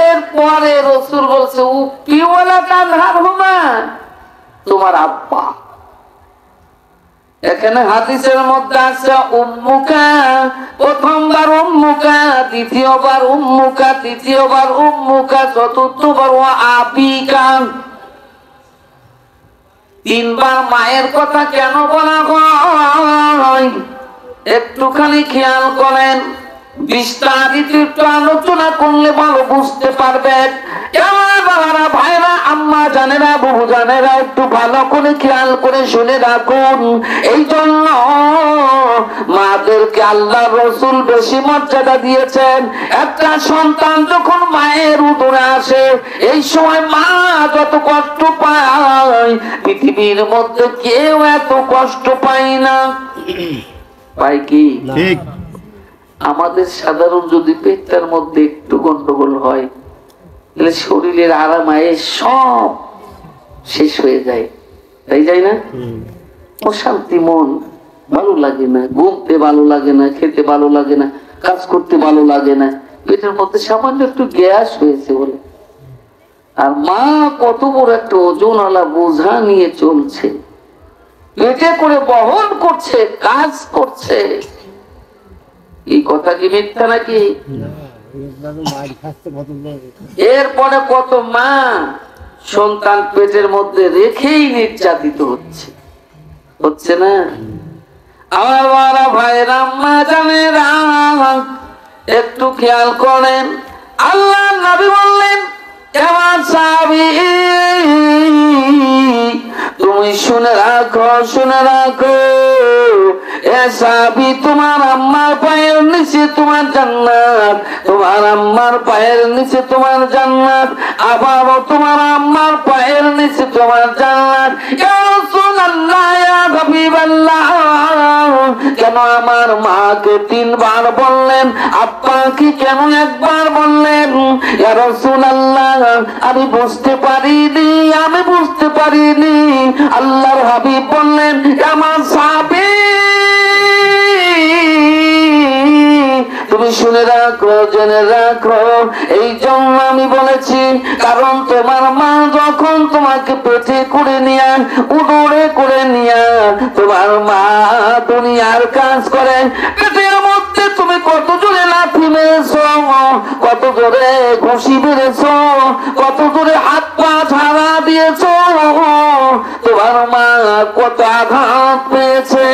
এরপরে রাসূল বলছে উফফি ওয়ালা তানহারহুমা, তোমার আব্বা। এখানে হাদিসের মধ্যে আছে উম্মুকা, প্রথমবার উম্মুকা, দ্বিতীয়বার উম্মুকা, তৃতীয়বার উম্মুকা, চতুর্থবার ওয়া আবিকা। 3 বার মায়ের কথা কেন বলা হয় একটুখানি খেয়াল করেন, বিস্তারিত একটু আলোচনা করলে ভালো বুঝতে পারবেন। বাবারা, ভাইরা, আম্মা জানেরা, বহু জানেরা, একটু ভালো করে খেয়াল করে শুনে রাখুন। এই জন্য মাদেরকে আল্লাহ রসুল বেশি মর্যাদা দিয়েছেন। একটা সন্তান যখন মায়ের উদরে আসে, এই সময় মা যত কষ্ট পায় পৃথিবীর মধ্যে কেউ এত কষ্ট পায় না। পায় কি? ঠিক। আমাদের সাধারণ যদি পেটটার মধ্যে একটু গন্ডগোল হয় তাহলে শরীরের আরামায়ে সব শেষ হয়ে যায়, তাই যায় না? অশান্তি, মন ভালো লাগে না, ঘুমতে ভালো লাগে না, খেতে ভালো লাগে না, কাজ করতে ভালো লাগে না, পেটের মধ্যে সামান্য একটু গ্যাস হয়েছে বলে। আর মা কত বড় একটা ওজনওয়ালা বোঝা নিয়ে চলছে, পেটে করে বহন করছে, কাজ করছে। এই কথা কি মিথ্যা নাকি? এরপরে কত মা সন্তান পেটের মধ্যে রেখেই নির্যাতিত হচ্ছে না? আমার ভাইরা, মা জানেরা, একটু খেয়াল করেন। আল্লাহ নবী বললেন, আমার সাহাবী তুমি শুনে রাখো, শুনে রাখো, এ সাহাবী, তোমার আম্মার পায়ের নিচে তোমার জান্নাত, তোমার আম্মার পায়ের নিচে তোমার জান্নাত, আবারও তোমার আম্মার পায়ের নিচে তোমার জান্নাত। ইয়া রাসূলুল্লাহ, ইয়া হাবিবাল্লাহ, কেন আমার মাকে 3 বার বললেন, আব্বাকে কেন 1 বার বললেন? ইয়া রাসূলুল্লাহ, আমি বুঝতে পারিনি, আমি বুঝতে পারিনি। আল্লাহর হাবিব বললেন, আমার সাহাবী, তুমি শুনে রাখো, জেনে রাখো, এই জন্য আমি বলেছি, কারণ তোমার মা যখন তোমাকে পেটে করে নিয়ে, উদরে করে নিয়ে, তোমার মা দুনিয়ার কাজ করে, পেটের মধ্যে তুমি কত জোরে লাথি মেরেছ, কত জোরে ঘুষি মেরেছ, কত জোরে হাত পা ঝাড়া দিয়েছ, তোমার মা কত আঘাত পেয়েছে।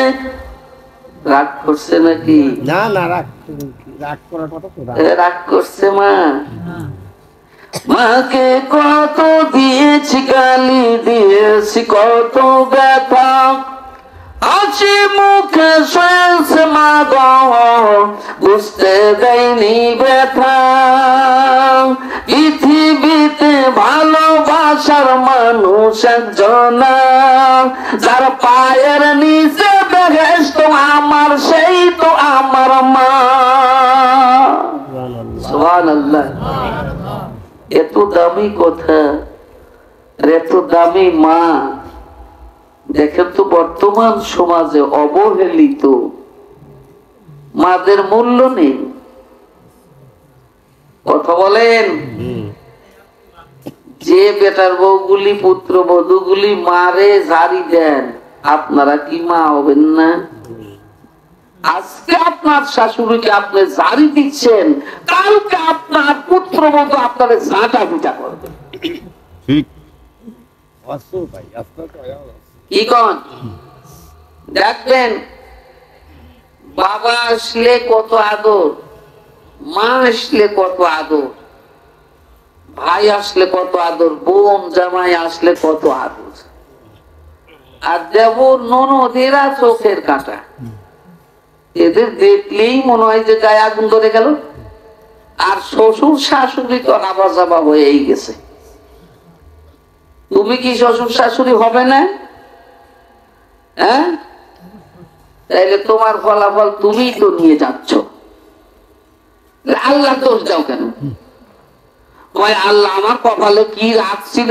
রাগ করছে নাকি? না না, রাগ করার কথা তো রাগ করছে মা? মাকে কত দিয়েছি গালি, দিয়েছি কত ব্যথা, হাসি মুখে শুয়েছে মা গো, বুঝতে দেয়নি ব্যথা। পৃথিবীতে ভালোবাসার মানুষ একজন, যার পায়ের নিচে বেহেশত আমার, সেই তো আমার মা। সুবহানাল্লাহ। এত দামি কথা, এত দামি মা। দেখেন তো বর্তমান সমাজে অবহেলিত মাদের মূল্য নেই। কথা বলেন, যে বেটার বউগুলি, পুত্র বধূগুলি মারে ঝাড়ি দেন, আপনারা কি মা হবেন না? আজকে আপনার শাশুড়িকে আপনি ঝাড়ি দিচ্ছেন, কালকে আপনার পুত্র বধূ আপনাদের ঝাঁটা পিটা করবে। ঠিক। কি কন? দেখবেন বাবা আসলে কত আদর, মা আসলে কত আদর, ভাই আসলে কত আদর, বোন জামাই আসলে কত আদর, আর দেবর ননদেরা চোখের কাঁটা। এদের দেখলেই মনে হয় যে গায়ে আগুন ধরে গেল। আর শ্বশুর শাশুড়ি তো আবা যাবা হয়েই গেছে। তুমি কি শ্বশুর শাশুড়ি হবে না? হ্যাঁ, তাইলে তোমার ফলাফল তুমি তো নিয়ে যাচ্ছ। আল্লাহ দোষ দাও কেন? আল্লাহ আমার কপালে কি রাখছিল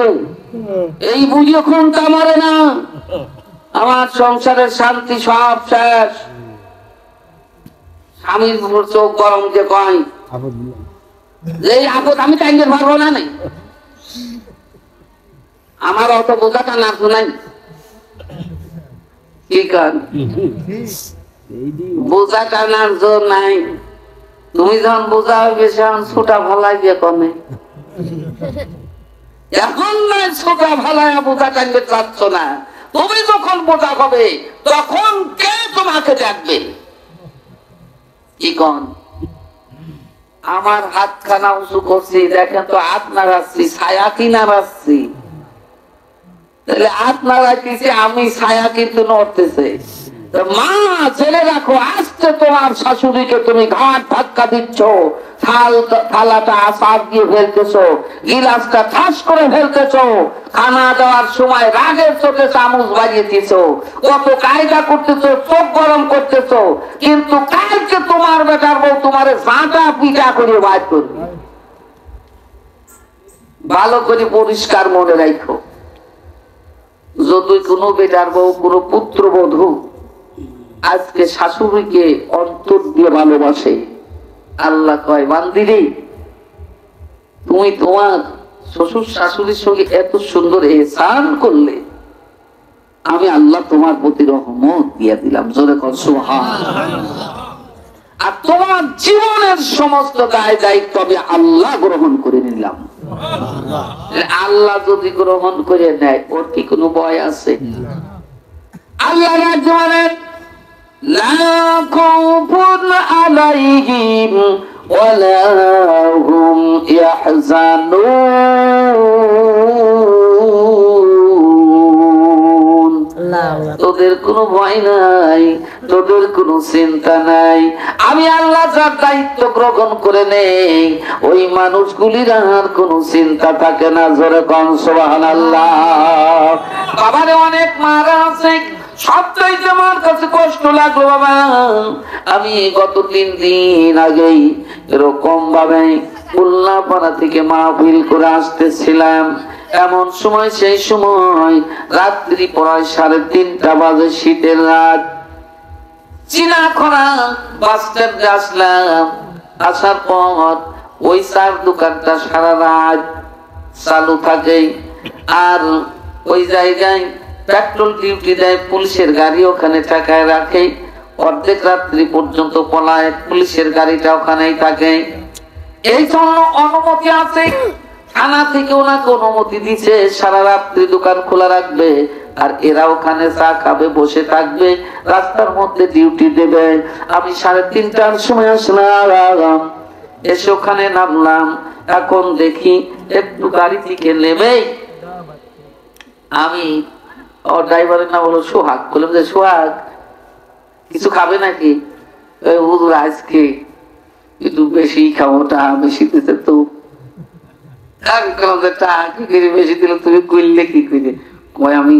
এই বুঝিয়ে খুনটা মারে না, আমার সংসারের শান্তি সব শেষ। স্বামীর চোখ গরম যে কয় এই আপদ আমি টাইমের পারবো না, নাই আমার অত বোঝা টানা নাই। কি কান বোঝা টানার জোর নাই। তুমি যখন বোঝা হবে সেখন ছোটা ভালাই দিয়ে কমে। এখন নয় ছোটা ভালাই বোঝা টানবে চাচ্ছ না। তুমি যখন বোঝা হবে তখন কে তোমাকে ডাকবে? কি কন? আমার হাতখানা উঁচু করছি, দেখেন তো হাত নাড়াচ্ছি, ছায়া কি নাড়াচ্ছি? তাহলে হাত নাড়াইতেছি আমি, ছায়া কিন্তু নড়তেছে। মা ছেলে রাখো, আসতে তোমার শাশুড়িকে তুমি ঘাট ধাক্কা দিচ্ছ, থালাটা আসার দিয়ে ফেলতেছ, গিলাসটা ঠাস করে ফেলতেছ, খানা দেওয়ার সময় রাগের চোখে চামচ বাজিয়েছ, কত কায়দা করতেছ, চোখ গরম করতেছ, কিন্তু কালকে তোমার বেটার বউ তোমার ঝাঁটা পিটা করে বাইর করবে। ভালো করে পরিষ্কার মনে রাখো, যদি কোনো বেটার বউ, কোনো পুত্র বধূ আজকে শাশুড়িকে অন্তর দিয়ে ভালোবাসে, আল্লাহ কয় বান্দিরে তুমি তোমার শ্বশুর শাশুড়ির সঙ্গে এত সুন্দর ইহসান করলে, আমি আল্লাহ তোমার প্রতি রহমত দিয়ে দিলাম। জোরে কর সুবহানাল্লাহ। আর তোমার জীবনের সমস্ত দায় দায়িত্ব আমি আল্লাহ গ্রহণ করে নিলাম। আল্লাহ যদি গ্রহণ করে নেয় ওর কি কোনো ভয় আছে? আল্লাহ রাজ্য বলেন লা খাউফুন আলাইহিম ওয়ালা হুম ইয়াহজানুন। তোদের কোনো ভয় নাই, তোদের কোনো চিন্তা নাই। আমি আল্লাহ যার দায়িত্ব গ্রহণ করে নেই, ওই মানুষগুলির আর কোনো চিন্তা থাকে না। জোরে কন সুবহানাল্লাহ। বাবারে অনেক মারা আছে, সবচাইতে আমার কাছে কষ্ট লাগলো বাবা। আমি গত 3 দিন আগেই এরকম ভাবে উল্লাপাড়া থেকে মাহফিল করে আসতেছিলাম। এমন সময়, সেই সময় রাত্রি প্রায় 3:30 বাজে, শীতের রাত। চীনা খরা বাস স্ট্যান্ডে আসলাম। আসার পর ওই চার দোকানটা সারা রাত চালু থাকে, আর ওই জায়গায় পেট্রোল ডিউটি দেয়, পুলিশের গাড়ি ওখানে টাকায় রাখে। অর্ধেক রাত্রি পর্যন্ত পলায় পুলিশের গাড়িটা ওখানেই থাকে। এই জন্য অনুমতি আছে, থানা থেকে ওনাকে অনুমতি দিচ্ছে সারা রাত্রি দোকান খোলা রাখবে, আর এরা ওখানে চা খাবে, বসে থাকবে, রাস্তার মধ্যে ডিউটি দেবে। আমি 3:30টার সময় আসলাম, এসে ওখানে নামলাম। এখন দেখি একটু গাড়ি থেকে নেমে আমি, ও ড্রাইভারের নাম হলো সোহাগ, বললাম যে সোহাগ কিছু খাবে নাকি? হুজুর আজকে একটু বেশি খাবো, টাকা বেশি দিতে। তো আমি বললাম যে টাকা কি করে বেশি দিল, তুমি করলে কি করে? কয় আমি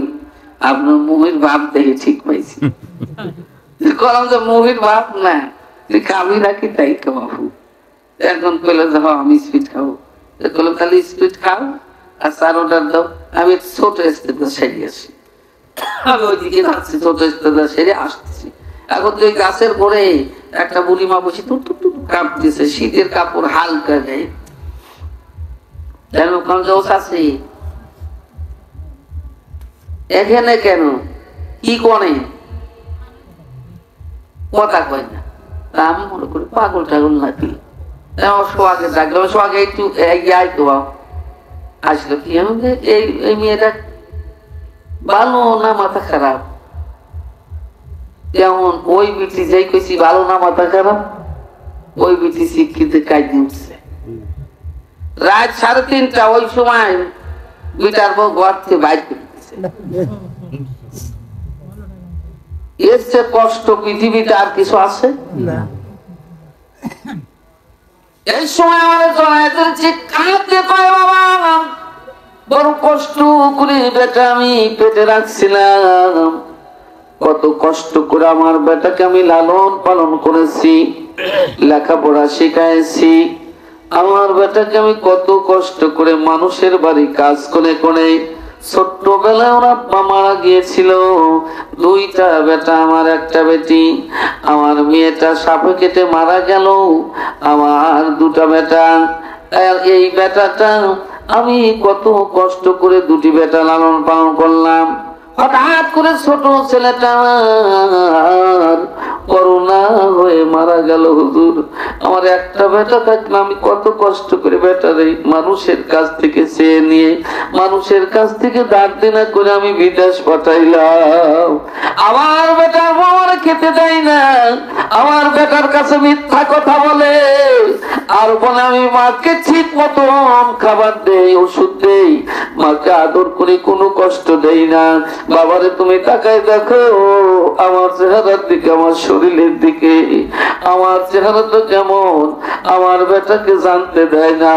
আপনার মুভির ভাব দেখে ঠিক পাইছি। বললাম যে মুভির ভাব না, তুই খাবি নাকি তাই খাবো। এখন বললো যে আমি স্পিড খাবো। বললাম তাহলে স্পিড খাও আর 4 অর্ডার দাও। আমি ছোট স্টেজে সেরে আসি, আমি ওইদিকে যাচ্ছি, ছোট স্টেজে সেরে আসতেছি। এখন তুই গাছের পরে একটা বুড়িমা বসে কাপ দিছে, শীতের কাপড় হালকা গায়ে। এখানে কেন কি করে কথা কয় না? আমি মনে করি পাগল টাগল নাকি। সোহাগে ডাকলাম, সোহাগে একটু আসলো। কি এই মেয়েটা ভালো না মাথা খারাপ? যেমন ওই বিটি যাই কইছি ভালো না মাথা খারাপ, ওই বিটি শিক্ষিত কাজে উঠছে। রাত 3:30টা ওই সময় বিটার বউ ঘর থেকে বাইর করে দিচ্ছে। এর চেয়ে কষ্ট পৃথিবীতে আর কিছু আছে না। এই সময় আমাদের জড়াই ধরেছে, কাঁদতে কয় বাবা বড় কষ্ট করে বেটা আমি পেটে রাখছিলাম, কত কষ্ট করে আমার বেটাকে আমি লালন পালন করেছি, লেখাপড়া শিখাইছি। আমার বেটাকে আমি কত কষ্ট করে মানুষের বাড়ি কাজ করে করে, ছোট্টবেলায় ওরা মারা গিয়েছিল। 2টা বেটা, আমার একটা বেটি। আমার মেয়েটা সাপে কেটে মারা গেল। আমার 2টা বেটা। এই বেটাটা আমি কত কষ্ট করে 2টি বেটা লালন পালন করলাম। হঠাৎ করে ছোট ছেলেটা করোনা হয়ে মারা গেল। হুজুর আমার একটা বেটা থাকলে আমি কত কষ্ট করে বেটারে মানুষের কাছ থেকে চেয়ে নিয়ে, মানুষের কাছ থেকে দাঁড় দেনা করে আমি বিদেশ পাঠাইলাম। আমার বেটার আমার খেতে দেয় না, আমার বেটার কাছে মিথ্যা কথা বলে, আর বলে আমি মাকে ঠিক মতন খাবার দেই, ওষুধ দেই, মাকে আদর করে কোনো কষ্ট দেই না। বাবারে তুমি তাকাই দেখো আমার চেহারার দিকে, আমার শরীরের দিকে, আমার চেহারা তো কেমন, আমার বেটাকে জানতে দেয় না।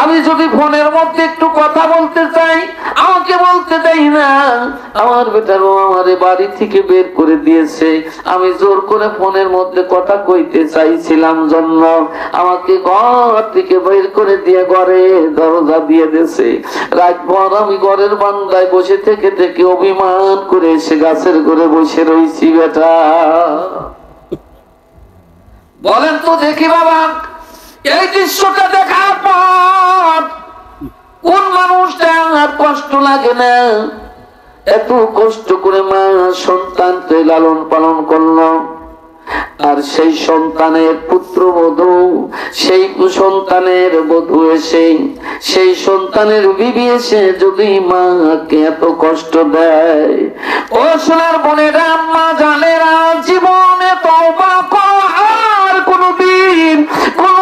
আমি যদি ফোনের মধ্যে একটু কথা বলতে চাই আমাকে বলতে দেয় না। আমার বেটারও আমারে বাড়ি থেকে বের করে দিয়েছে। আমি জোর করে ফোনের মধ্যে কথা কইতে চাইছিলাম জন্য আমাকে ঘর থেকে বের করে দিয়ে ঘরে দরজা দিয়ে দিয়েছে। রাতভর আমি ঘরের বারান্দায় বসে থেকে থেকে অভিমান করে এসে গাছের ঘরে বসে রয়েছি। বেটা বলেন তো দেখি বাবা, এই দৃশ্যটা দেখার পর কোন মানুষটা আর কষ্ট লাগে না? এত কষ্ট করে মা সন্তানকে লালন পালন করলো, আর সেই সন্তানের পুত্রবধূ, সেই সন্তানের বধূ এসে, সেই সন্তানের বিবি এসে যদি মাকে এত কষ্ট দেয়, ও সোনার বোনেরা, আম্মা জানেরা, জীবনে তওবা করো। আর কোনদিন কোন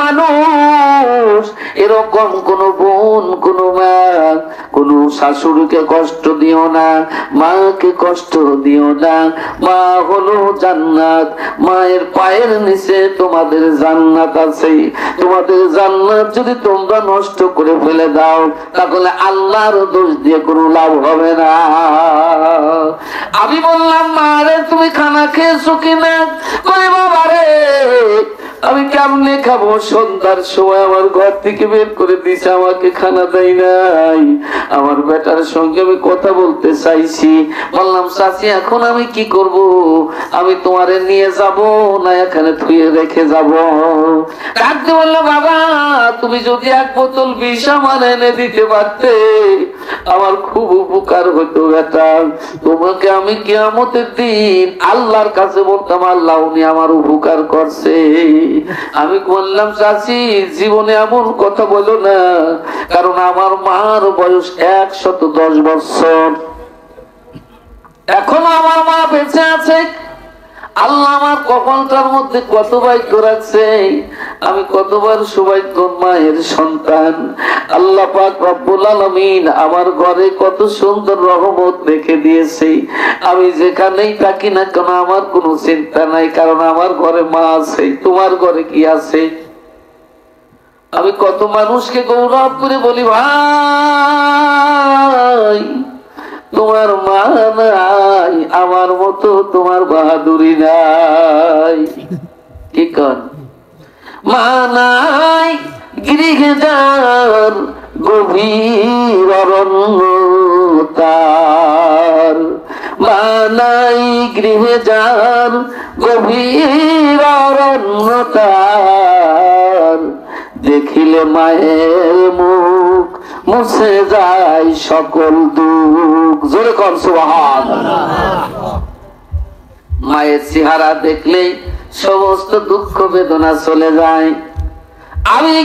মানুষ এরকম কোন বোন, কোন মা, কোন শাশুড়িকে কষ্ট দিও না, মাকে কষ্ট দিও না। মা হলো জান্নাত, মায়ের পায়ের নিচে তোমাদের জান্নাত আছে। তোমাদের জান্নাত যদি তোমরা নষ্ট করে ফেলে দাও তাহলে আল্লাহর দোষ দিয়ে কোনো লাভ হবে না। আমি বললাম, মা রে তুমি খানা খেয়েছো কিনা? কই বাবা রে আমি কেমনে খাবো, সন্ধ্যার সময় আমার ঘর থেকে বের করে দিছে, আমাকে খানা দেয় নাই। আমার বেটার সঙ্গে আমি কথা বলতে চাইছি। বললাম, চাচি এখন আমি কি করব? আমি তোমারে নিয়ে যাব না এখানে থুয়ে রেখে যাব? ডাকতে বললো, বাবা তুমি যদি এক বোতল বিষ আমার এনে দিতে পারতে আমার খুব উপকার হতো বেটা। তোমাকে আমি কিয়ামতের দিন আল্লাহর কাছে বলতাম, আল্লাহ উনি আমার উপকার করছে। আমি বললাম, চাচি জীবনে এমন কথা বলো না, কারণ আমার মার বয়স 110 বছর, এখনো আমার মা বেঁচে আছে। আল্লাহ আমার কপালটার মধ্যে কত ভাগ্য রাখছে, আমি কতবার সৌভাগ্য মায়ের সন্তান। আল্লাহ পাক রব্বুল আলামিন আমার ঘরে কত সুন্দর রহমত রেখে দিয়েছে। আমি যেখানেই থাকি না কেন আমার কোনো চিন্তা নাই, কারণ আমার ঘরে মা আছে। তোমার ঘরে কি আছে? আমি কত মানুষকে গৌরব করে বলি, ভাই তোমার মা নাই, আমার মতো তোমার বাহাদুরি নাই। কি কর? মা নাই গৃহে যার গভীর অরণ্যতার, মা নাই গৃহে যার গভীর অরণ্যতার, দেখিলে মায়ের মুখ মুছে যায় সকল দুঃখ। জোরে কর সুবহানাল্লাহ। মায়ের চেহারা দেখলেই সমস্ত দুঃখ বেদনা চলে যায়। আমি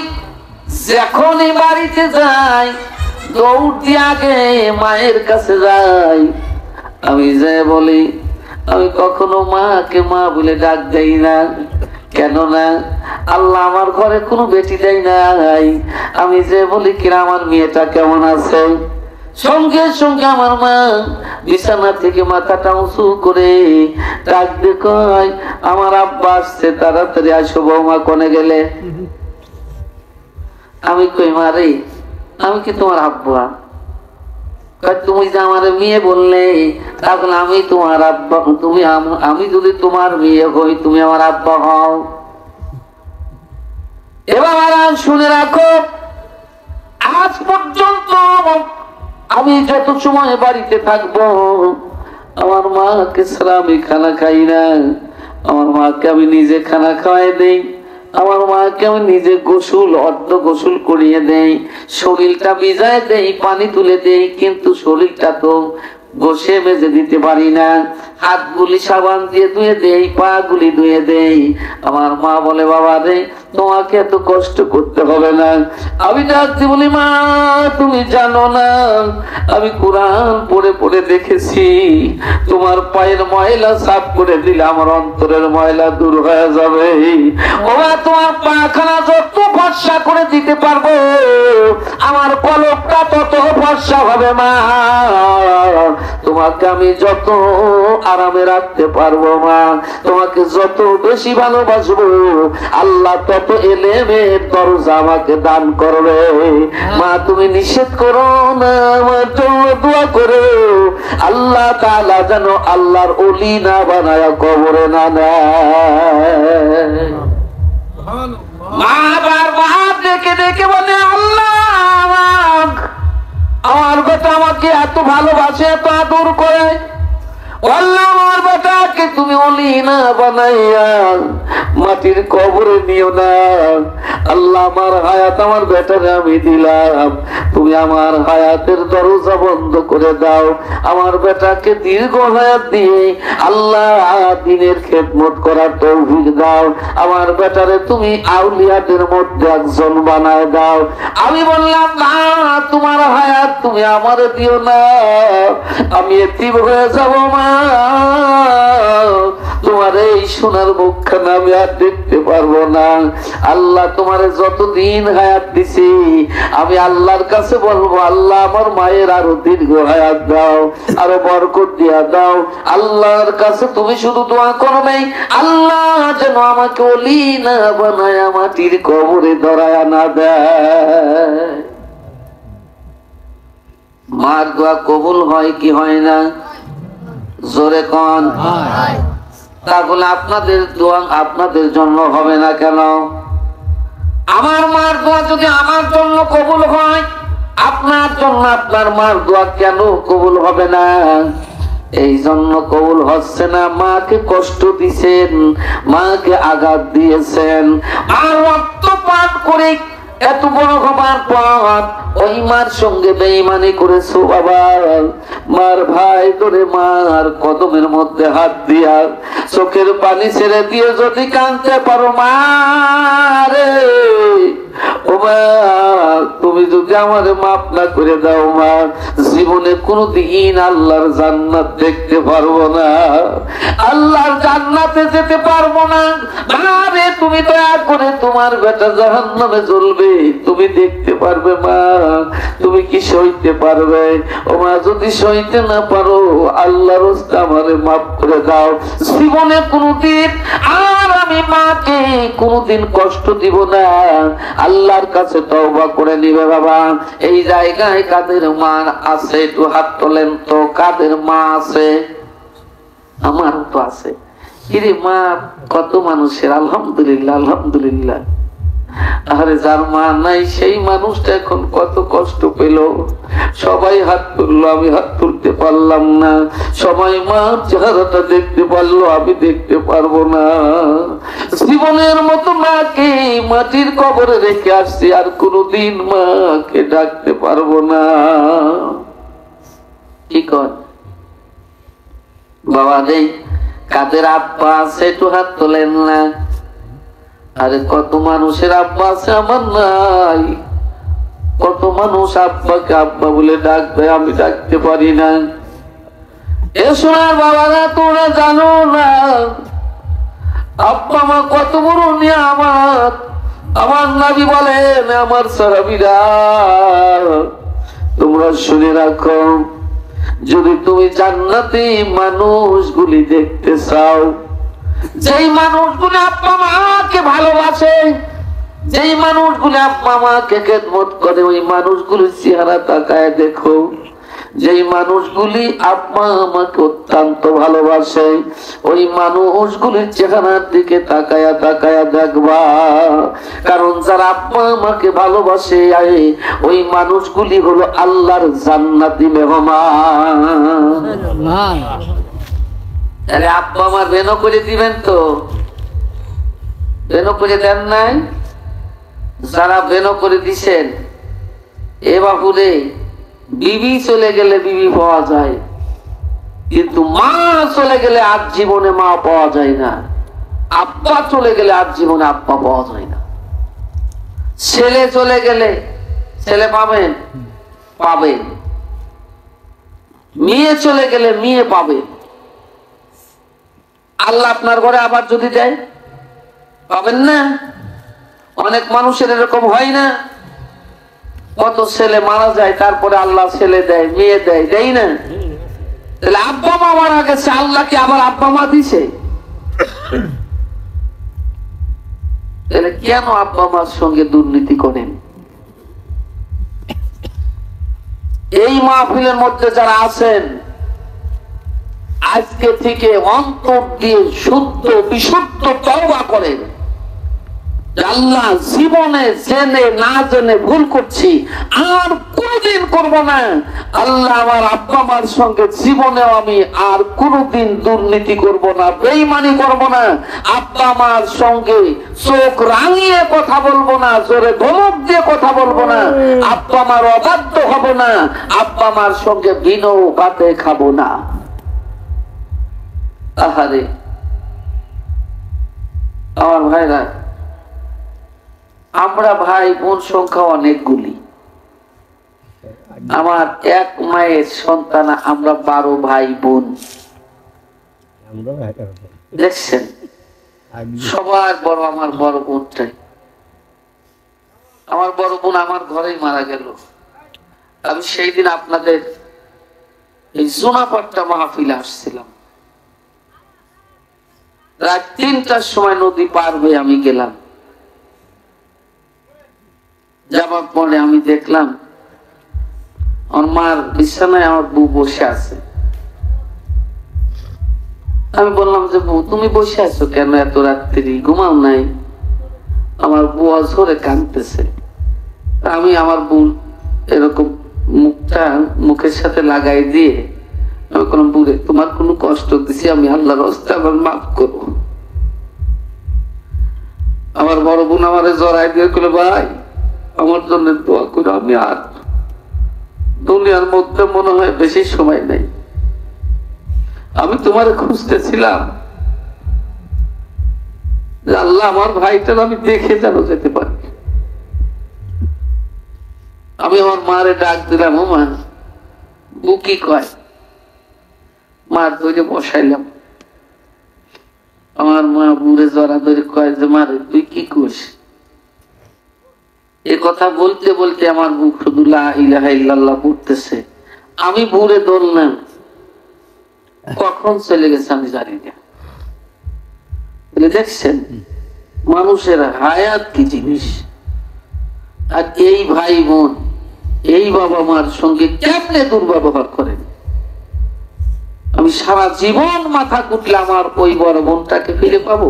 যখনই বাড়িতে যাই দৌড় দিয়ে আগে মায়ের কাছে যাই। আমি যে বলি, আমি কখনো মাকে মা বলে ডাক দেই না। কেন না? আল্লাহ আমার ঘরে কোনো বেটি দেয় নাই। আমি যে বলি কিনা আমার মেয়েটা কেমন আছে, সঙ্গে সঙ্গে আমার মা বিছানা থেকে মাথাটা উঁচু করে ডাক দিয়ে কয়, আমার আব্বা আসছে, তাড়াতাড়ি আসো বৌমা, কোনে গেলে? আমি কই, মারে আমি কি তোমার আব্বা? তুমি যে আমার মেয়ে বললে, তাহলে আমি তোমার আব্বা, তুমি আমি যদি তোমার মেয়ে হই তুমি আমার আব্বা হও। এবার শুনে রাখো, আজ পর্যন্ত আমি যত সময় বাড়িতে থাকবো আমার মাকে ছাড়া আমি খানা খাই না। আমার মাকে আমি নিজে খানা খাওয়াই দেই, আমার মাকে আমি নিজে গোসল অর্ধ গোসল করিয়ে দেই, শরীরটা ভিজায় দেই, পানি তুলে দেই, কিন্তু শরীরটা তো বসে মেজে দিতে পারি না। হাতগুলি সাবান দিয়ে ধুয়ে দেই, পা গুলি ধুয়ে দেই। আমার মা বলে, বাবা রে তোমাকে এত কষ্ট করতে হবে না। আমি ডাকতে বলি, মা তুমি জানো না আমি কোরআন পড়ে পড়ে দেখেছি তোমার পায়ের ময়লা সাফ করে দিলে আমার অন্তরের ময়লা দূর হয়ে যাবে। ও মা, তোমার পাখানা যত ফর্সা করে দিতে পারবো আমার কলকটা তত ফর্সা হবে। মা তোমাকে আমি যত আরামে রাখতে পারবো, মা তোমাকে যত বেশি ভালোবাসবো আল্লাহ তত এলেমের দরজা আমাকে দান করবে। মা তুমি নিষেধ করো না, আমার জন্য দোয়া করো আল্লাহ তাআলা যেন আল্লাহর ওলি না বানায় কবরে না নেয়। মা বারবার ডেকে ডেকে বলে, আল্লাহ আমার বেটা আমাকে এত ভালোবাসে, এত আদর করে, আল্লাহ আমার বেটাকে তুমি ওলি না বানাইয়া মাটির কবরে নিও না। আল্লাহ আমার হায়াত আমার বেটারে আমি দিলাম, তুমি আমার হায়াতের দরজা বন্ধ করে দাও। আমার বেটাকে দীর্ঘ হায়াত দিয়ে আল্লাহ দ্বীনের খেদমত করার তৌফিক দাও। আমার বেটারে তুমি আউলিয়াদের মধ্যে একজন বানায় দাও। আমি বললাম, না তোমার হায়াত তুমি আমারে দিও না, আমি এতিম হয়ে যাব। মা তোমার এই সোনার মুখখানা আমি আর দেখতে পারবো না। আল্লাহ তোমার যতদিন হায়াত দিছি আমি আল্লাহর কাছে বলবো, আল্লাহ আমার মায়ের আরো দীর্ঘ হায়াত দাও, আরো বরকত দিয়া দাও। আল্লাহর কাছে তুমি শুধু দোয়া করবে, আল্লাহ যেন আমাকে ওলি না বানায় মাটির কবরে ধরায়া না দেয়। মার দোয়া কবুল হয় কি হয় না? জোরে কোন। তাহলে আপনাদের দোয়া আপনাদের জন্য হবে না কেন? আমার মার দোয়া যদি আমার জন্য কবুল হয়, আপনার জন্য আপনার মার দোয়া কেন কবুল হবে না? এই জন্য কবুল হচ্ছে না, মাকে কষ্ট দিয়েছেন, মাকে আঘাত দিয়েছেন, আর রক্ত পান করে এত বড় হবার পর ওই মার সঙ্গে বেঈমানি করেছো বাবা। মার ভাই ধরে মার কদমের মধ্যে হাত দিয়া চোখের পানি ছেড়ে দিয়ে যদি কাঁদতে পারো মা রে, ও মা তুমি যদি আমারে মাফ না করে দাও মা, জীবনে কোনদিন আল্লাহর জান্নাত দেখতে পারবো না, আল্লাহর জান্নাতে যেতে পারবো না। মা রে তুমি দয়া করে তোমার বেটা জাহান্নামে জ্বলবে, তুমি দেখতে পারবে মা? তুমি কি সইতে পারবে? ও মা যদি সইতে না পারো আল্লাহর রাস্তে আমারে মাফ করে দাও, জীবনে কোনদিন আর আমি মাকে কোনদিন কষ্ট দিব না। আল্লাহর কাছে তওবা করে নিবে বাবা। এই জায়গায় কাদের মা আছে একটু হাত তোলেন তো, কাদের মা আছে? আমারও তো আছে। কিরে মা কত মানুষের, আলহামদুলিল্লাহ আলহামদুলিল্লাহ। আরে যার মা নাই সেই মানুষটা এখন কত কষ্ট পেল। সবাই হাত তুললো, আমি হাত তুলতে পারলাম না। সবাই মার চেহারাটা দেখতে পারলো, আমি দেখতে পারবো না। জীবনের মতো মাকে মাটির কবরে রেখে আসছি, আর কোনদিন মাকে ডাকতে পারবো না। কি কর বাবা নেই? কাদের আব্বা আছে একটু হাত তোলেন না। আরে কত মানুষের আব্বা আছে, আমার নাই। কত মানুষ আব্বাকে আব্বা বলে ডাকবে, আমি ডাকতে পারি না। এ শোনার বাবারা তোমরা জানো না আব্বা মা কত বড় নিয়ামত। আমার নবী বলেন, আমার সাহাবীরা তোমরা শুনে রাখো, যদি তুমি জান্নাতি মানুষগুলি দেখতে চাও, যেই মানুষগুলি আব্বা মাকে ভালোবাসে, যেই মানুষগুলি আব্বা মাকে খেদমত করে, ওই মানুষগুলির চেহারা তাকায় দেখো। যেই মানুষগুলি আব্বা আমাকে অত্যন্ত ভালোবাসে, ওই মানুষগুলির চেহারার দিকে তাকায়া তাকায়া দেখবা। কারণ যারা আব্বা আমাকে ভালোবাসে ওই মানুষগুলি হলো আল্লাহর জান্নাতি মেহমান। তাহলে আব্বা আমার বেনো করে দিবেন তো? বেনো করে দেন নাই? যারা বেনো করে দিছেন, এ বাপুরে বিবি চলে গেলে বিবি পাওয়া যায়, কিন্তু মা চলে গেলে আজ জীবনে মা পাওয়া যায় না। আব্বা চলে গেলে আজ জীবনে আব্বা পাওয়া যায় না। ছেলে চলে গেলে ছেলে পাবেন, পাবেন। মেয়ে চলে গেলে মেয়ে পাবেন। আল্লাহ আপনার ঘরে আবার যদি দেয় পাবেন না? অনেক মানুষের এরকম হয় না? কত ছেলে মারা যায়, তারপরে আল্লাহ ছেলে দেয়, মেয়ে দেয়, দেয় না? তাহলে আব্বা মা মারা গেছে, আল্লাহ কি আবার আব্বা মা দিছে? তাহলে কেন আব্বা মার সঙ্গে দুর্নীতি করেন? এই মাহফিলের মধ্যে যারা আছেন, আজকে থেকে অন্তর দিয়ে শুদ্ধ বিশুদ্ধ তওবা করেন। আল্লাহ জীবনে জেনে না জেনে ভুল করছি, আর কোনদিন করব না। আল্লাহ আমার আব্বা মার সঙ্গে জীবনেও আমি আর কোনদিন দুর্নীতি করব না, বেঈমানি করব না। আব্বা মার সঙ্গে চোখ রাঙিয়ে কথা বলবো না, জোরে ধমক দিয়ে কথা বলবো না। আব্বা মার অবাধ্য হব না, আব্বা মার সঙ্গে বিনৌ ভাতে খাবো না। আহারে আমার ভাইরা, আমরা ভাই বোন সংখ্যা অনেকগুলি। আমার এক মায়ের সন্তান, আমরা 12 ভাই বোন। দেখছেন সবার বড় আমার বড় বোনটাই। আমার বড় বোন আমার ঘরেই মারা গেল। আমি সেই দিন আপনাদের এই জোনাপাট্টা মাহফিলে আসছিলাম। রাত ৩টার সময় নদী পার হয়ে আমি গেলাম। যাবার পরে আমি দেখলাম আমার মার বিছানায় আমার বউ বসে আছে। আমি বললাম যে বউ তুমি বসে আছো কেন, এত রাত্রি ঘুমাও নাই? আমার বউ অঝরে কাঁদতেছে। আমি আমার বউ এরকম মুখটা মুখের সাথে লাগাই দিয়ে আমি বললাম, বুড়ে তোমার কোনো কষ্ট দিছি, আমি আল্লাহর রাস্তায় আমার মাফ করবো। আমার বড় বোন আমারে জড়াই দিয়ে বলে, ভাই আমার জন্য দোয়া করো, আমি আর দুনিয়ার মধ্যে মনে হয় বেশি সময় নেই। আমি তোমারে খুঁজতেছিলাম, আল্লাহ আমার ভাইটার আমি দেখে যেন যেতে পারি। আমি আমার মারে ডাক দিলাম, ও মা বউ কি কয়? মার ধরে বসাইলাম। আমার মা বুড়ে জড়া ধরে কয় যে মারে তুই কি করিস? এ কথা বলতে বলতে আমার বুক শুধু লা ইলাহা ইল্লাল্লাহ পড়তেছে। আমি বুড়ে দৌড়লাম, কখন চলে গেছে আমি জানি না। দেখছেন মানুষের হায়াত কি জিনিস। আর এই ভাই বোন এই বাবা মার সঙ্গে কেমনে দুর্ব্যবহার করেন। আমি সারা জীবন মাথা কুটলে আমার ওই বড় বোনটাকে ফিরে পাবো?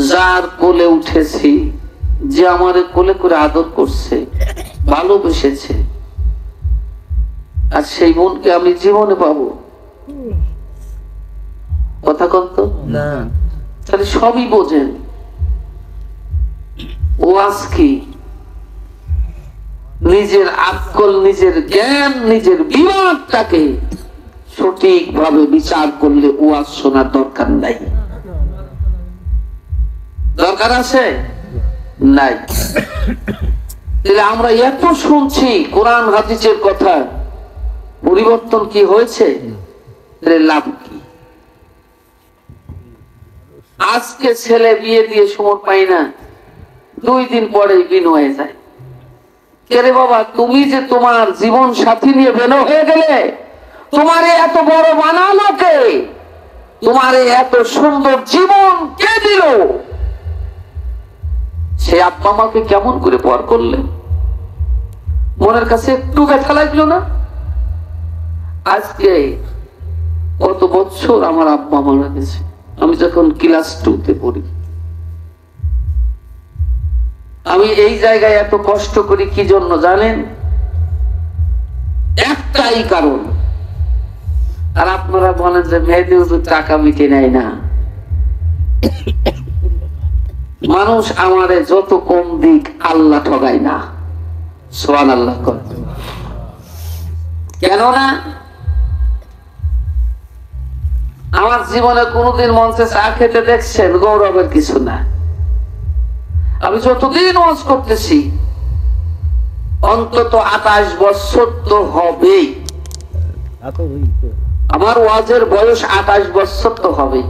যার কোলে উঠেছি, যে আমার কোলে করে আদর করছে, ভালোবেসেছে, আর সেই বোনকে আমি জীবনে পাবো? কথা কত না, তাহলে সবই বোঝেন। ও আজকে নিজের আকল, নিজের জ্ঞান, নিজের বিবেকটাকে সঠিকভাবে বিচার করলে ওয়াজ শোনার দরকার নাই। দরকার আছে নাই? তাহলে আমরা এত শুনছি কোরআন হাদিসের কথা, পরিবর্তন কি হয়েছে? লাভ কি? আজকে ছেলে বিয়ে দিয়ে সময় পাই না, 2 দিন পরে বিন হয়ে যায়। কে বাবা, তুমি যে তোমার জীবন সাথী নিয়ে বের হয়ে গেলে, তোমার এত বড় বানালো কে? তোমার এত সুন্দর জীবন কে দিল? সে আব্বা মাকে কেমন করে পর করলে? মনের কাছে একটু ব্যথা লাগলো না? আজকে কত বছর আমার আব্বা মারা গেছে, আমি যখন ক্লাস 2-তে পড়ি। আমি এই জায়গায় এত কষ্ট করি কি জন্য জানেন? একটাই কারণ। আর আপনারা বলেন যে মেহেদি হুজুর টাকা মিটে নেয় না। মানুষ আমারে যত কম দিক, আল্লাহ ঠগায় না। সুবহানাল্লাহ। কেননা আমার জীবনে কোনোদিন মঞ্চে চা খেতে দেখছেন, গৌরবের কিছু না। আমি যতদিন ওয়াজ করতেছি অন্তত 28 বছর তো হবেই। আমার ওয়াজের বয়স 28 বছর তো হবে।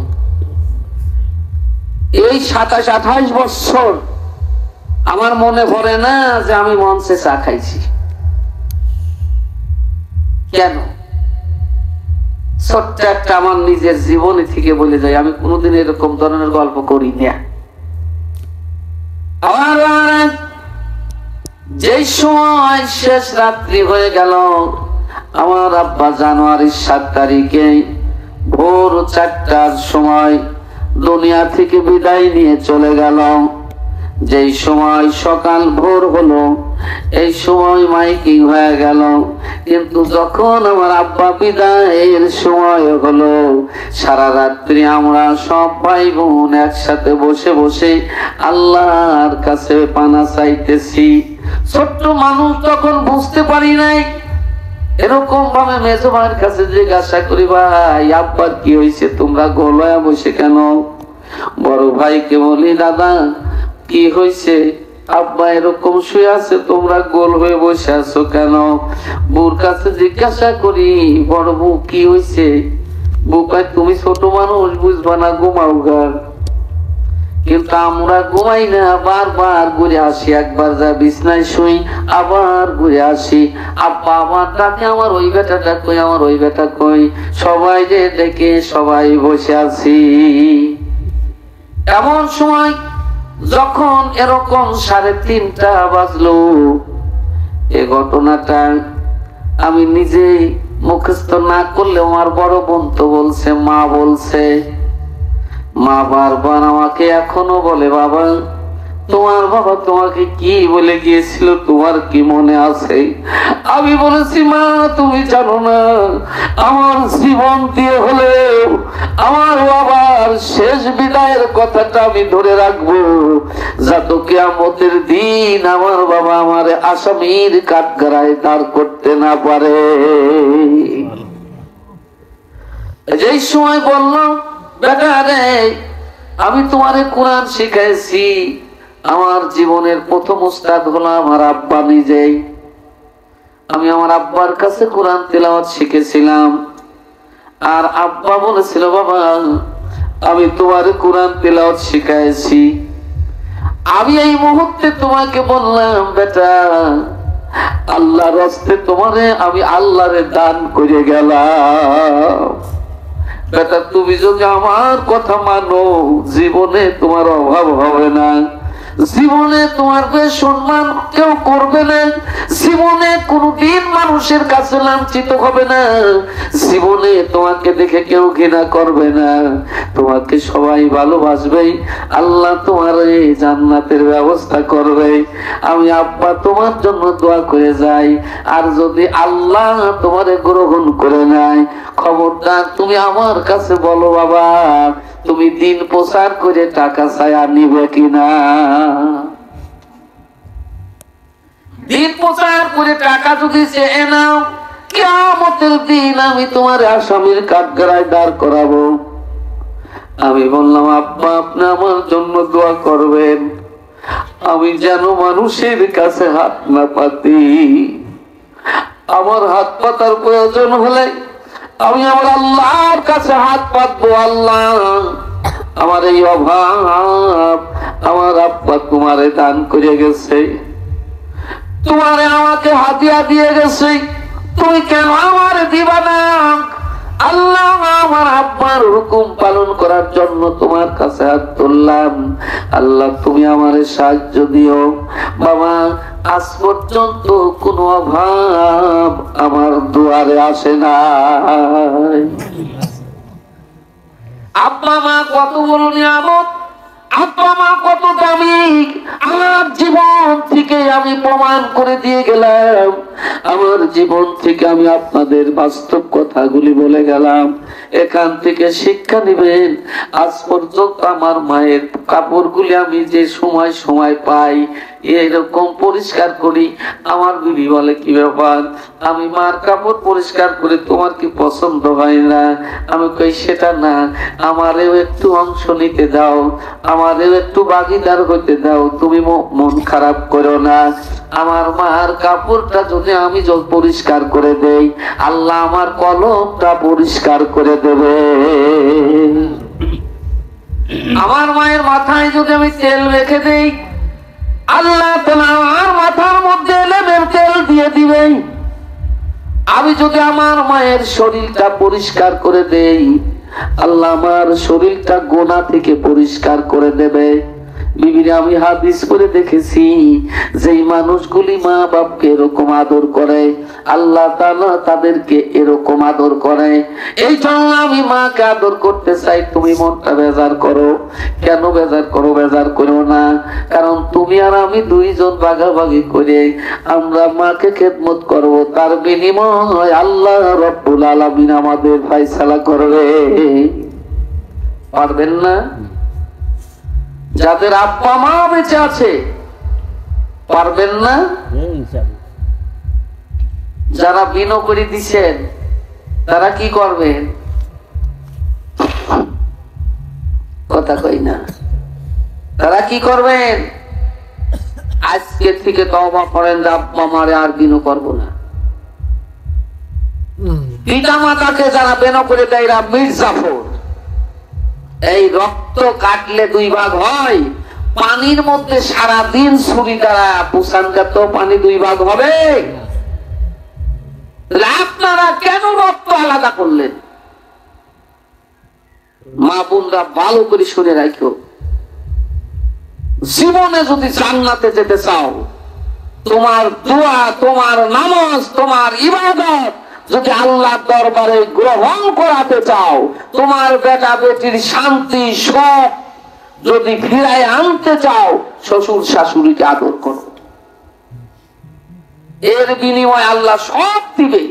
এই 27-28 বছর আমার মনে পড়ে না যে আমি মঞ্চে চা খাইছি। কেন? ছোট্ট একটা আমার নিজের জীবনে থেকে বলে যায়, আমি কোনোদিন এরকম ধরনের গল্প করি না। যে সময় শেষ রাত্রি হয়ে গেল, আমার আব্বা জানুয়ারির 7 তারিখে ভোর 4টার সময় দুনিয়া থেকে বিদায় নিয়ে চলে গেল। যেই সময় সকাল ভোর হলো, এই সময় মাইকিং হয়ে গেল। কিন্তু যখন আমার আব্বা বিদায়ের সময় হলো, সারা রাত্রি আমরা সব ভাই বোন একসাথে বসে বসে আল্লাহর কাছে পানা চাইতেছি। ছোট্ট মানুষ তখন বুঝতে পারি নাই। এরকম ভাবে মেজো ভাইয়ের কাছে জিজ্ঞাসা করি, ভাই আব্বার কি হয়েছে, তোমরা গলায় বসে কেন? বড় ভাইকে বলি, দাদা কি হয়েছে? আব্বা এরকম শুয়ে আছে, তোমরা গোল হয়ে বসে আছো কেন? বউর কাছে জিজ্ঞাসা করি, বড় বউ কি হয়েছে? বুকায় তুমি ছোট মানুষ বুঝবা না, ঘুমাও গান। কিন্তু আমরা ঘুমাই না, বারবার ঘুরে আসি, একবার যা বিছনায় শুই আবার ঘুরে আসি। আব্বা আমার ডাকে, আমার ওই বেটাটা কই, আমার ওই বেটা কই, সবাই যে ডেকে সবাই বসে আছি। এমন সময় যখন এরকম 3:30 বাজলো, এ ঘটনাটা আমি নিজেই মুখস্থ না করলেও আমার বড় বোন তো বলছে, মা বলছে, মা বারবার আমাকে এখনো বলে, বাবা তোমার বাবা তোমাকে কি বলে গিয়েছিল, তোমার কি মনে আছে? আমি বলেছি, মা তুমি জানো না, আমার জীবন দিয়ে হলেও আমার বাবার শেষ বিদায়ের কথাটা আমি ধরে রাখবো, যাতে কিয়ামতের দিন আমার বাবা আমার আসামির কাঠগড়ায় দাঁড় করতে না পারে। যেই সময় বললো, বেটা রে আমি তোমারে কোরআন শিখাইছি, আমার জীবনের প্রথম উস্তাদ হলো আমার আব্বা নিজেই। আমি আমার আব্বার কাছে কোরআন তেলাওয়াত শিখেছিলাম, আর আব্বা বলেছিল, বাবা আমি তোমারে কোরআন তেলাওয়াত শিখাইছি। আমি এই মুহূর্তে তোমাকে বললাম, বেটা আল্লাহর রাস্তায় তোমারে আমি আল্লাহরে দান করে গেলাম। বেটা তুমি যদি আমার কথা মানো, জীবনে তোমার অভাব হবে না, জীবনে তোমার সম্মান কেউ করবে না, জীবনে কোনদিন মানুষের কাছে লাঞ্ছিত হবে না, জীবনে তোমাকে দেখে কেউ ঘৃণা করবে না, তোমাকে সবাই ভালোবাসবে, আল্লাহ তোমার এই জান্নাতের ব্যবস্থা করবে। আমি আব্বা তোমার জন্য দোয়া করে যাই, আর যদি আল্লাহ তোমারে গ্রহণ করে নেয়, খবরদার তুমি আমার কাছে বলো, বাবা তুমি দিন প্রচার করে টাকা ছায়া নিবে কিনা। দিন প্রচার করে টাকা যদি চেয়ে নাও, কিয়ামতের দিন আমি তোমার আসামির কাঠগড়ায় দাঁড় করাবো। আমি বললাম, আব্বা আপনি আমার জন্য দোয়া করবেন, আমি যেন মানুষের কাছে হাত না পাতি, আমার হাত পাতার প্রয়োজন হলে আমি আমার আল্লাহর কাছে হাত পাতবো। আল্লাহ আমার এই অভাব আমার আব্বা তোমারে দান করে গেছে, তোমারে আমাকে হাতিয়া দিয়ে গেছে, তুমি কেন আমার দিবা না? আল্লাহ আমার আব্বার হুকুম পালন করার জন্য তোমার কাছে হাত তুললাম, আল্লাহ তুমি আমারে সাহায্য দিও। বাবা আজ পর্যন্ত কোনো অভাব আমার দুয়ারে আসে না। আব্বা মা কত বড় নিয়ামত, আব্বা মা কত দামি, আমার জীবন থেকে আমি প্রমাণ করে দিয়ে গেলাম, আমার জীবন থেকে আমি আপনাদের বাস্তব কথাগুলি বলে গেলাম। এখান থেকে শিক্ষা নেবেন। আজ পর্যন্ত আমার মায়ের কাপড়গুলি আমি যে সময় সময় পাই এরকম পরিষ্কার করি। আমার বিবি বলে, কি ব্যাপার, আমি মার কাপড় পরিষ্কার করে তোমার কি পছন্দ হয় না? আমি কই, সেটা না, আমারেও একটু অংশ নিতে দাও, আমারেও একটু ভাগিদার হইতে দাও, তুমি মন খারাপ করো না। আমার মার কাপড়টা যদি আমি পরিষ্কার করে দেই, আল্লাহ আমার কলমটা পরিষ্কার করে দেবে। আমার মায়ের মাথায় যদি আমি তেল রেখে দেই, আল্লাহ তাআলা আমার মাথার মধ্যে লেবের তেল দিয়ে দিবে। আমি যদি আমার মায়ের শরীরটা পরিষ্কার করে দেই, আল্লাহ আমার শরীরটা গোনা থেকে পরিষ্কার করে দেবে। বিবিরা আমি হাদিস করে দেখেছি, যেই মানুষগুলি মা বাপকে এরকম আদর করে, আল্লাহ তাআলা তাদেরকে এরকম আদর করে। এই জন্য আমি মাকে আদর করতে চাই। তুমি মনটা বেজার করো, কেন বেজার করো? বেজার করো না, কারণ তুমি আর আমি দুইজন ভাগাভাগি করে আমরা মাকে খেদমত করব, তার বিনিময় আল্লাহ রব্বুল আলামিন আমাদের ফয়সালা করবে। পারবেন না? যাদের আব্বা মা বেঁচে আছে পারবেন না? যারা বিনো করে দিচ্ছেন তারা কি করবেন? কথা কই না, তারা কি করবেন? আজকে থেকে তওবা করেন যে আব্বা মারে আর বিনো করব না। পিতা মাতাকে যারা বেন করে দেয় এরা মির্জাফর। এই রক্ত কাটলে দুই ভাগ হয়, পানির মধ্যে সারাদিন ছুরি দ্বারা পুষানজাত পানি দুই ভাগ হবে। আপনারা কেন রক্ত আলাদা করলেন? মা বোনরা ভালো করে শুনে রাখো, জীবনে যদি জান্নাতে যেতে চাও, তোমার দোয়া, তোমার নামাজ, তোমার ইবাদত যদি আল্লাহর দরবারে গ্রহণ করাতে চাও, তোমার বেটা বেটির শান্তি সুখ যদি ফিরায় আনতে চাও, শ্বশুর শাশুড়িকে আদর করো। এর বিনিময়ে আল্লাহ সব দিবে।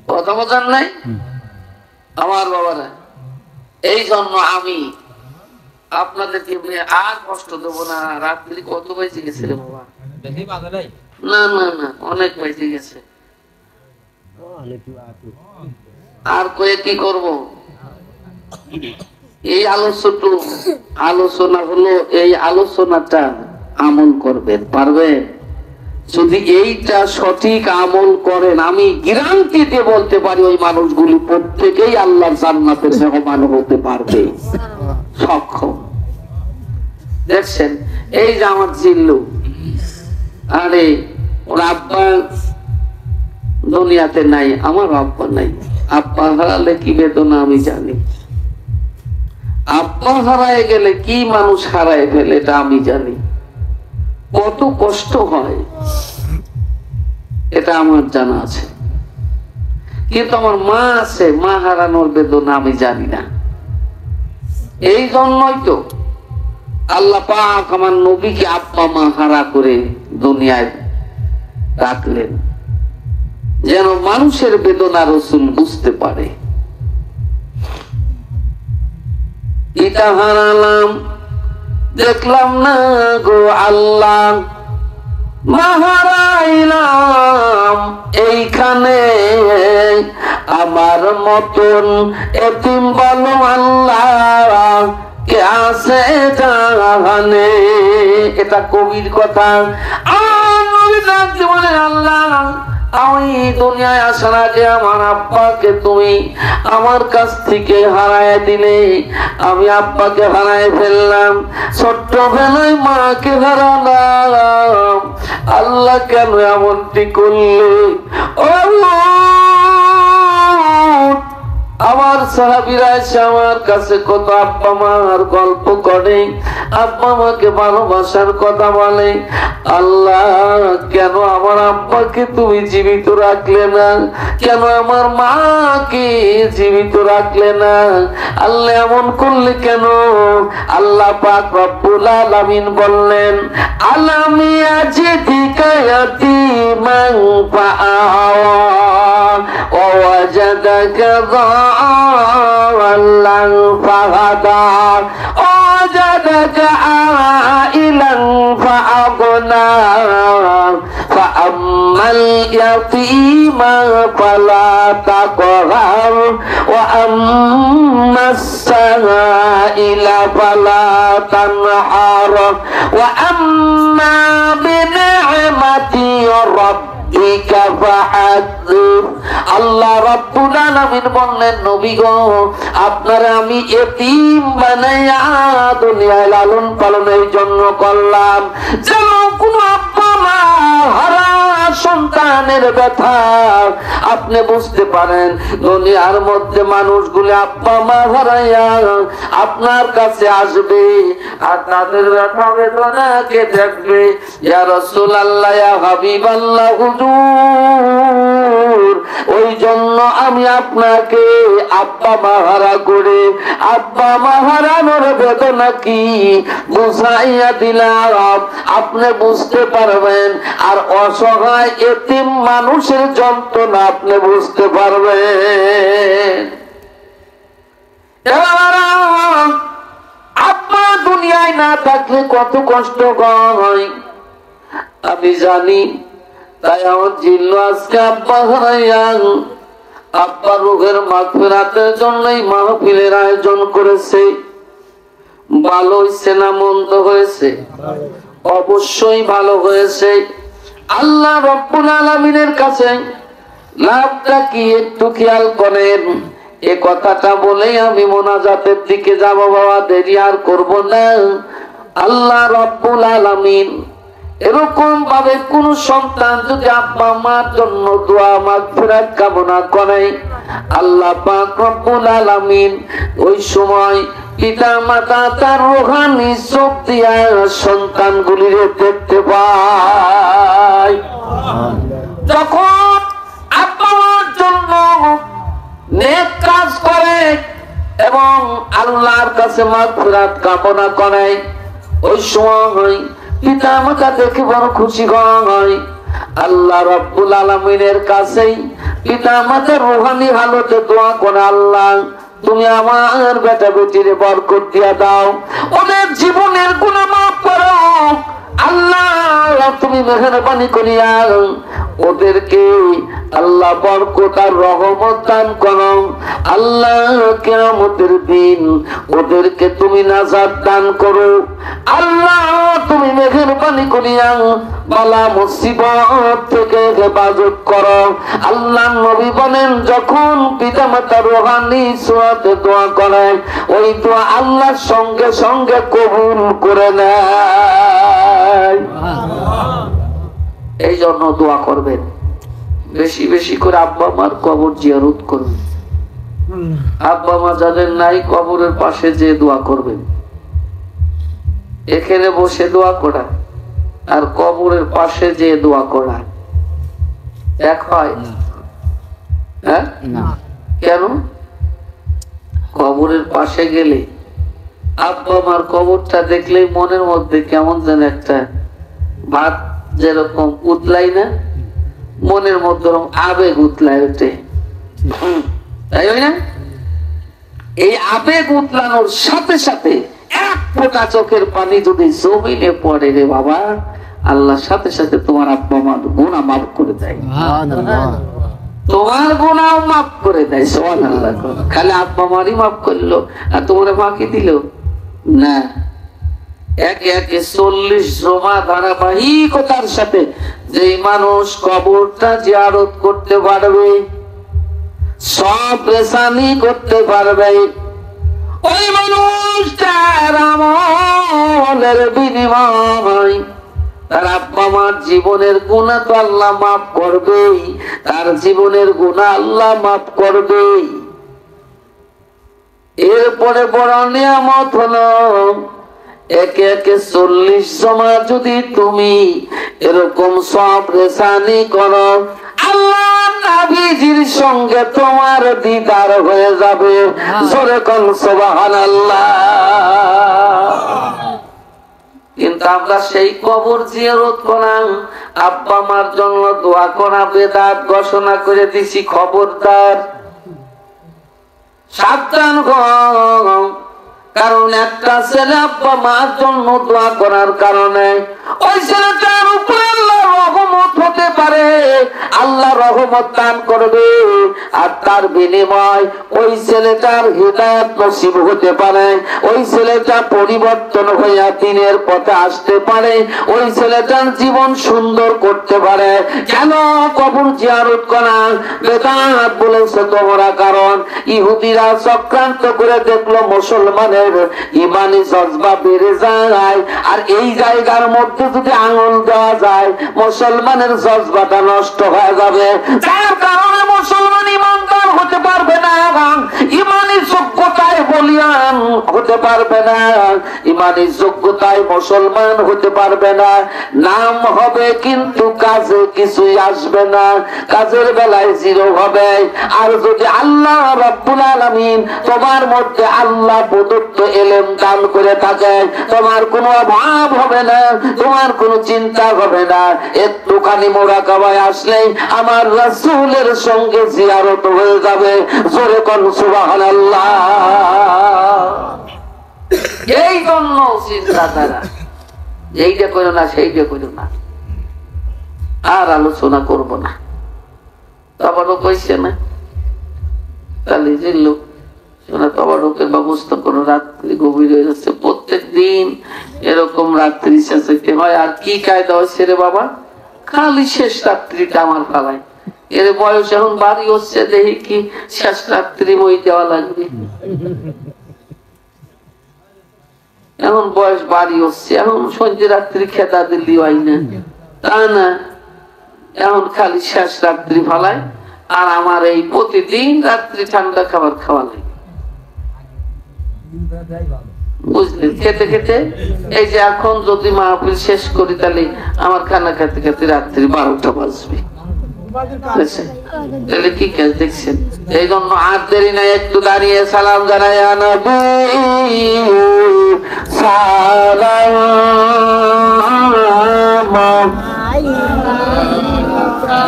কথা বোঝেন নাই আমার বাবারা? এই জন্য আমি আপনাদেরকে আর কষ্ট দেবো না। রাত্রি কত বেজে গেছে রে বাবা? না না না, অনেক বেজে গেছে। আর কয়ে কি করব? এই আলোচনা হলো, এই আলোচনাটা আমল করবেন, পারবেন? যদি এইটা সঠিক আমল করেন, আমি গ্যারান্টি দিয়ে বলতে পারি ওই মানুষগুলি প্রত্যেকেই আল্লাহর জান্নাতের মেহমান হতে পারবে, সক্ষম। দেখছেন এই যে আমার জিল্লু, আরে ওর আব্বা দুনিয়াতে নাই, আমার আব্বা নাই। আব্বা হারালে কি বেদনা আমি জানি, আব্বা হারায় গেলে কি মানুষ হারায় ফেলে এটা আমি জানি, কত কষ্ট হয় এটা আমার জানা আছে। কিন্তু আমার মা আছে, মা হারানোর বেদনা আমি জানি না। এই জন্যই তো আল্লাহ পাক আমার নবীকে আব্বা মা হারা করে দুনিয়ায় রাখলেন, যেন মানুষের বেদনা রাসূল বুঝতে পারে। এটা হারালাম, দেখলাম না গো আল্লাহ, হারাইলাম এইখানে আমার মতন এতিম বলো আল্লাহ কে আছে জাহানে। এটা কবির কথা। আর নবী ডাকতে বলেন, আল্লাহ আমি দুনিয়ায় আসার আগে আমার আব্বাকে তুমি আমার কাছ থেকে হারায় দিলে, আমি আব্বাকে হারায় ফেললাম, ছোট্টবেলায় মাকে হারালাম, আল্লাহ কেন এমনটি করলে? ও আমার সাহাবীরা এসে আমার কাছে কত আব্বা মার গল্প করে, আব্বা মাকে ভালোবাসার কথা বলে। আল্লাহ কেন আমার আব্বাকে তুমি জীবিত রাখলে না? কেন আমার মাকে জীবিত রাখলে না? আল্লাহ এমন করলে কেন? আল্লাহ পাক রব্বুল আলামিন বললেন, আলামি আজিদিকা ইয়াতীমান ফাআওয়া ওয়া ওয়াজাদাকা ضالا فهدى ووجدك عائلا فأغنى فأما اليتيم فلا تقهر وأما السائل فلا تنحر وأما بنعمة ربك আল্লাহ রাব্বুল আলামিন বললেন, নবী গো আপনারা আমি এতিম বানাইয়া দুনিয়ায় লালন পালনের জন্য করলাম, যেন কোন আব্বা মা হারা সন্তানের ব্যথা আপনি বুঝতে পারেন। দুনিয়ার মধ্যে মানুষগুলো আব্বা মা হারাইয়া আপনার কাছে আসবে আর তাদের ব্যথা বেদনাকে দেখবে। ইয়া রাসূলুল্লাহ, ইয়া হাবিবাল্লাহ, হুজুর ওই জন্য আমি আপনাকে আব্বা মা হারা করে আব্বা মা হারানোর বেদনা কি বুঝাইয়া দিলাম, আপনি বুঝতে পারবেন। আর অসহায় এতিম মানুষের যন্ত্রণা আপনি বুঝতে পারবেন। আব্বা দুনিয়ায় না থাকলে কত কষ্ট হয় আমি জানি। তাই আমার জিল্লু আজকে আব্বা হারাইয়া আব্বা রুহের মাগফিরাতের জন্যই মাহফিলের আয়োজন করেছে। ভালো হয়েছে না মন্দ হয়েছে? অবশ্যই ভালো হয়েছে। আল্লাহ রব্বুল আলামিনের কাছে লাভটা কি একটু খেয়াল করেন। এ কথাটা বলেই আমি মোনাজাতের দিকে যাব বাবা, দেরি আর করব না। আল্লাহ রব্বুল আলামিন এরকম ভাবে কোন সন্তান যদি আব্বা মার জন্য দোয়া মাগফিরাত কামনা করে, আল্লাহ পাক রব্বুল আলামিন ওই সময় পিতা মাতা তার রূহানি চোখ দিয়া সন্তানগুলিরে দেখতে পায়। যখন আব্বা মার জন্য নেক কাজ করে এবং আল্লাহর কাছে মাগফিরাত কামনা করে, ওই সময় পিতা মাতা দেখে বড় খুশি হয়। আল্লাহ রাব্বুল আলামিনের কাছেই পিতা মাতার রূহানি হালতে দোয়া করে, আল্লাহ তুমি আমার বেটা বেটির বরকত দিয়া দাও, ওদের জীবনের গুনাহ মাফ করো। আল্লাহ তুমি মেহেরবানি করিয়া ওদেরকে আল্লাহ বরকত আর রহমত দান করো। আল্লাহ কিয়ামতের দিন ওদেরকে তুমি নাজাত দান করো। আল্লাহ তুমি মেহেরবানি করিয়া বালা মুসিবত থেকে হেফাজত করো। আল্লাহ নবী বলেন, যখন পিতামাতা রূহানি সুরাতে দোয়া করে, ওই দোয়া আল্লাহর সঙ্গে সঙ্গে কবুল করে নেয়। এই জন্য দোয়া করবেন, বেশি বেশি করে আব্বা মার কবর জিয়ারত করবেন। আব্বা মা যাদের নাই, কবরের পাশে যে দোয়া করবেন। এখানে বসে দোয়া করা আর কবরের পাশে যে দোয়া করা এক হয়? হ্যাঁ, কেন? কবরের পাশে গেলে আব্বা মার কবরটা দেখলেই মনের মধ্যে কেমন যেন একটা ভাত যেরকম উতলাই না, মনের মধ্যে আবেগ উতলায় ওঠে, তাই না? এই আবেগ উতলানোর সাথে সাথে এক ফোঁটা চোখের পানি যদি জমিনে পড়ে রে বাবা, আল্লাহর সাথে সাথে তোমার আব্বা মার গুনাহ মাফ করে দেয়, তোমার গুনাহ মাফ করে দেয়। সুবহানাল্লাহ। খালি আব্বা মারই মাফ করলো আর তোমার ফাঁকি দিল না। একে একে 40 জমা ধারাবাহিকতার সাথে যে মানুষ কবরটা জিয়ারত করতে পারবে, সব রেসানি করতে পারবে, ওই মানুষটার আমলের বিনিময় তার আব্বা মার জীবনের গুনাহ তো আল্লাহ মাফ করবেই, তার জীবনের গুনাহ আল্লাহ মাফ করবেই। এরপরে বড় নিয়ামত হলো একে একে 40 জমা যদি তুমি এরকম সব রেসানি করো, আল্লাহ নবীজির সঙ্গে তোমার দিদার হয়ে যাবে। জোরে কোন সুবহানাল্লাহ। কিন্তু আমরা সেই কবর জিয়ারত করা, আব্বা মার জন্য দোয়া করা বেদাত ঘোষণা করে দিছি। খবরদার, সাবধান হও। কারণ একটা ছেলে আব্বা মার জন্য দোয়া করার কারণে ওই ছেলেটার উপরে আল্লাহ রহমত হতে পারে, আল্লাহ রহমত দান করবে, আর তার বিনিময় ওই ছেলেটার হিদায়াত নসিব হতে পারে, ওই ছেলেটা পরিবর্তন হইয়া দিনের পথে আসতে পারে, ওই ছেলেটার জীবন সুন্দর করতে পারে। কেন কবর জিয়ারত করা বেদাত বলেছে তোমরা? কারণ ইহুদিরা চক্রান্ত করে দেখলো মুসলমানের ইমানি জজবা বেড়ে যায়, আর এই জায়গার মধ্যে যদি আঙুল দেওয়া যায় মুসলমানের জজবাটা নষ্ট হয়ে যাবে, যার কারণে মুসলমান ইমানদার হতে পারবে না, ইমানি যোগ্যতায় বলিয়ান হতে পারবে না, ইমানি যোগ্যতায় মুসলমান হতে পারবে না। নাম হবে কিন্তু কাজে কিছুই আসবে না, কাজের বেলায় জিরো হবে। আর যদি আল্লাহ রাব্বুল আলামিন তোমার মধ্যে আল্লাহ প্রদত্ত ইলম দান করে থাকে, তোমার কোনো অভাব হবে না, তোমার কোনো চিন্তা হবে না। একটুখানি মুরাকাবায় আসলেই আমার রাসূলের সঙ্গে জিয়ারত হয়ে যাবে। জোরে কোন সুবহানাল্লাহ। এই জন্য চিন্তাধারা এইটা করো না সেইটা করো না, আর আলোচনা করব না। তখনও কইছে না তাহলে যে লোক সেখানে তবারকের ব্যবস্থা করো। রাত্রি গভীর হয়ে যাচ্ছে, প্রত্যেক দিন এরকম রাত্রি শেষে হয়। আর কি কায়দা হচ্ছে রে বাবা, খালি শেষ রাত্রিটা আমার পালায়। এর বয়স এখন বাড়ি হচ্ছে, দেখি কি শেষ রাত্রি বই দেওয়া লাগবে। এখন বয়স বাড়ি হচ্ছে, এখন সন্ধ্যে রাত্রি খেতা দিল্লি হয় না, তা না, এখন খালি শেষ রাত্রি ফালায়। আর আমার এই প্রতিদিন রাত্রি ঠান্ডা খাবার খাওয়া লাগে, বুঝলেন? খেতে খেতে এই যে এখন যদি মাহফিল শেষ করি, তাহলে আমার খানা খেতে খেতে রাত্রি 12টা বাজবে। তাহলে কি কাজ দেখছেন? এই জন্য আর দেরি নাই, একটু দাঁড়িয়ে সালাম জানাই, নবী সালাম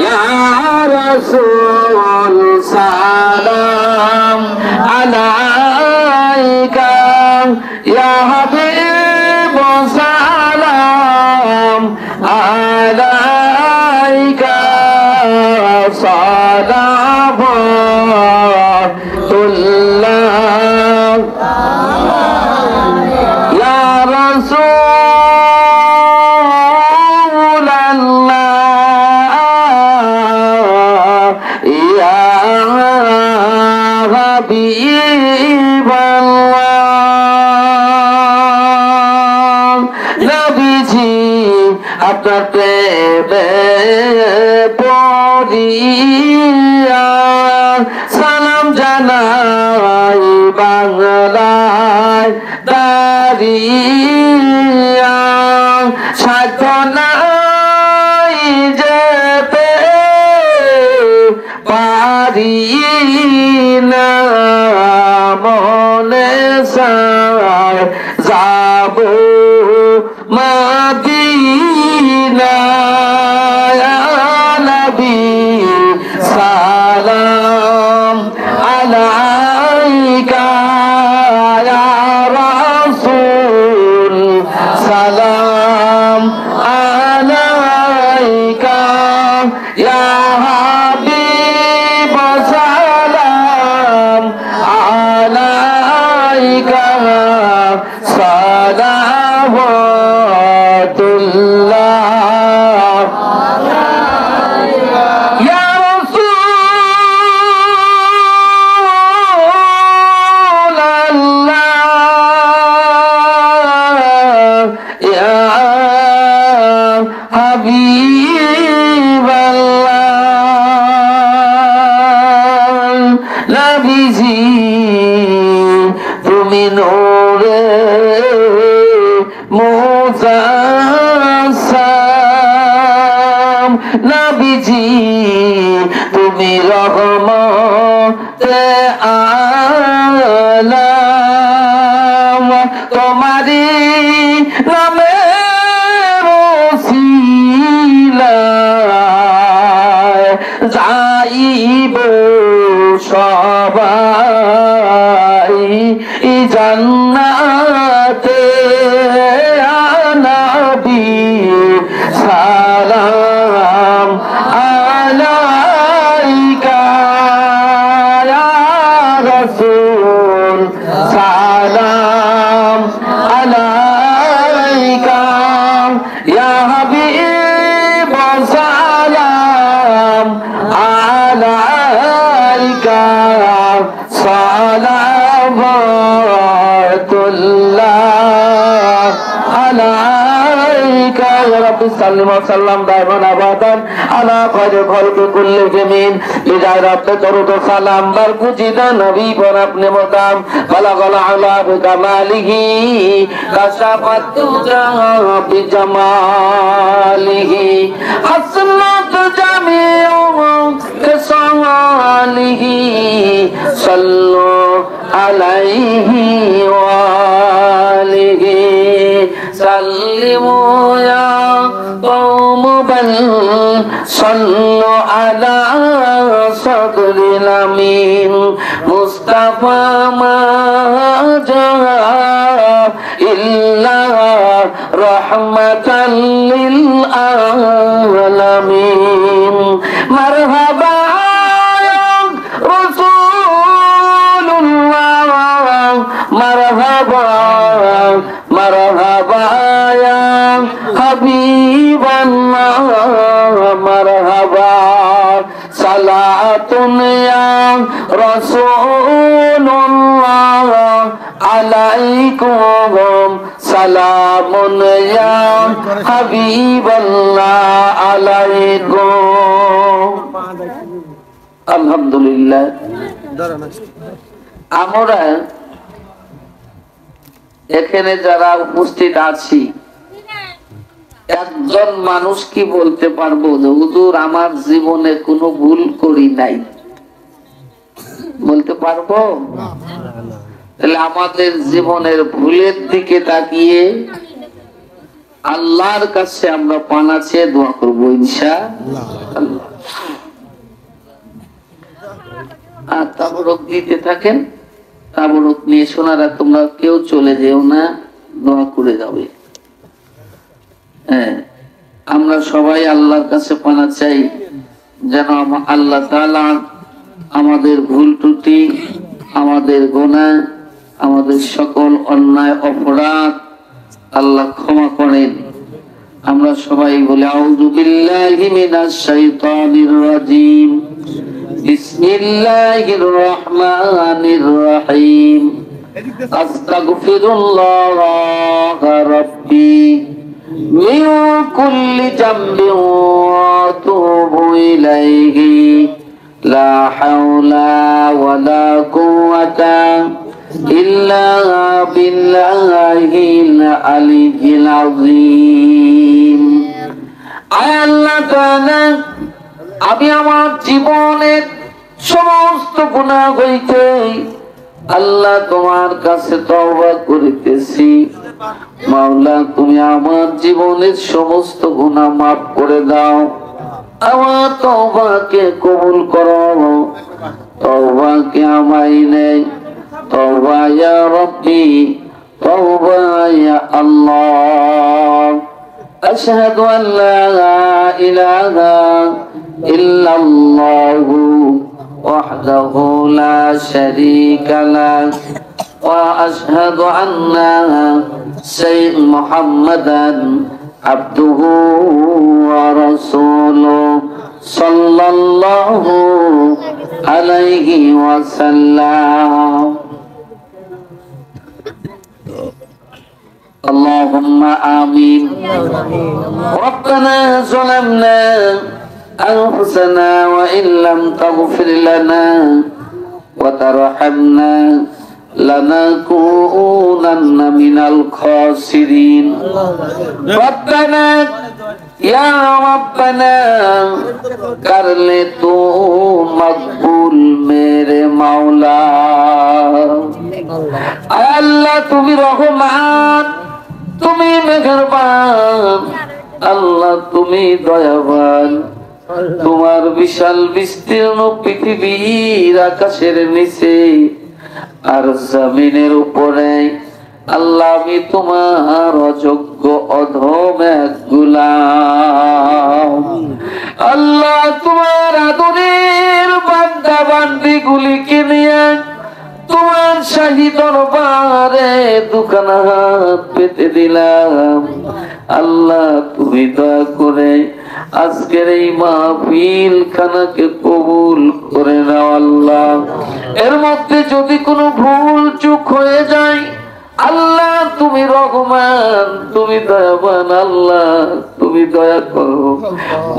ইয়া রাসূল সালাম আলাইকা ইয়া হাবিব সালাম আলাইকা সালাওয়াতুল্লাহ ইয়া রাসূলাল্লাহ ইয়া হাবিবাল্লাহ। নবীজি আপনার প্রেমে পড়িয়া সালাম জানাই বাংলায় দাঁড়িয়া, সাধ্য নাই যেতে পারি না, মনে চায় যাব মদিনা। ইয়া নবী সালাম আলাইকা ইয়া রাসূল সালাম আলাইকা ইয়া হাবিব সালাম আলাইকা সালাওয়াতুল্লাহ ইয়া রাসূলাল্লাহ ইয়া হাবিবাল্লাহ। নবীজি তুমি নূরে মুজাসসাম, নবীজি তুমি রহমতে আলাম, তোমারি নামের ওসিলায় যাইব সবাই জান্নাতে। নবী সালাম আলাইকা ইয়া রাসূল সালাম আলাইকা ইয়া হাবিব সালাম আলাইকা সালাওয়াতুল্লাহ আলাইকা ইয়া রাব্বি সাল্লিম ওয়া সাল্লাম দাইমান আবাদান আলা খায়রি খালকি কুল্লি জামিন বিদায় রাব্বে দরুদ ও সালাম বার গুজিদা নবী পর আপনি মকাম বালাগাল আলা বিকামালিহি কাশাফাত তুজা বিজামালিহি হাসনাত জামিউ বিসালিহি সাল্লু আলাইহি ওয়া আলিহি সাল্লিমু ইয়া কওম বাল সাল্লু আলা সাদরিল আমিন মুস্তাফা মা জা ইল্লা রাহমাতাল লিল আলামিন। মারহাবা রাসূলুল্লাহ সালাতুন ইয়া রাসূলুল্লাহ আলাইকুম সালামুন ইয়া হাবিবাল্লাহ আলাইকুম। আলহামদুলিল্লাহ। আমরা এখানে যারা উপস্থিত আছি একজন মানুষ কি বলতে পারবো যে হুজুর আমার জীবনে কোনো ভুল করি নাই? বলতে পারবো? তাহলে আমাদের জীবনের ভুলের দিকে তাকিয়ে আল্লাহর কাছে আমরা পানা চেয়ে দোয়া করবো ইনশাআল্লাহ। আর তাবরক দিতে থাকেন, তাবরক নিয়ে শোনারা তোমরা কেউ চলে যেও না, দোয়া করে যাবে। হ্যাঁ, আমরা সবাই আল্লাহর কাছে পানা চাই যেন আল্লাহ তাআলা আমাদের ভুল ত্রুটি, আমাদের গুনাহ, আমাদের সকল অন্যায় অপরাধ আল্লাহ ক্ষমা করেন। আমরা সবাই বলি আউযু বিল্লাহি মিনাশ শাইতানির রাজীম, বিসমিল্লাহির রহমানির রহিম, আস্তাগফিরুল্লাহ রাব্বি মিন কুল্লি যামবিন ওয়া আতুবু ইলাইহি লা হাওলা ওয়ালা কুওয়াতা ইল্লা বিল্লাহিল আলিয়্যিল আযীম। আয় আল্লাহ তাআলা, আমি আমার জীবনের সমস্ত গুনাহ হইতে আল্লাহ তোমার কাছে তওবা করিতেছি। মাওলা, তুমি আমার জীবনের সমস্ত গুনাহ মাফ করে দাও, আমার তওবাকে কবুল করো, তওবাকে আমায় নেই। তওবা ইয়া রাব্বি, তওবা ইয়া আল্লাহ। আশহাদু আন লা ইলাহা ইল্লাল্লাহু ওয়াহদাহু লা শারীকা লাহু ওয়া আশহাদু আন্না সাইয়্যিদানা মুহাম্মাদান আবদুহু ওয়া রাসূলুহু সাল্লাল্লাহু আলাইহি ওয়াসাল্লাম। اللهم آمين. ربنا ظلمنا أنفسنا وإن لم تغفر لنا وترحمنا لنكونن من الخاسرين. ربنا يا ربنا कर ले तू मकबूल मेरे मौला। আল্লাহ তুমি রহমান, তুমি মেহেরবান, আল্লাহ তুমি দয়াবান। তোমার বিশাল বিস্তীর্ণ পৃথিবীর আকাশের নিচে আর জমিনের উপরে আল্লাহ আমি তোমার অযোগ্য অধম এক গোলাম। আল্লাহ তোমার আদরের বান্দা বান্দি গুলিকে নিয়ে তোমার শাহী দরবারে দুখানা হাত পেতে দিলাম। আল্লাহ তুমি দয়া করে আজকের এই মাহফিল খানাকে কবুল করে নাও। আল্লাহ এর মধ্যে যদি কোনো ভুল চুক হয়ে যায়, আল্লাহ তুমি রহমান, তুমি দয়াবান, আল্লাহ তুমি দয়া করো,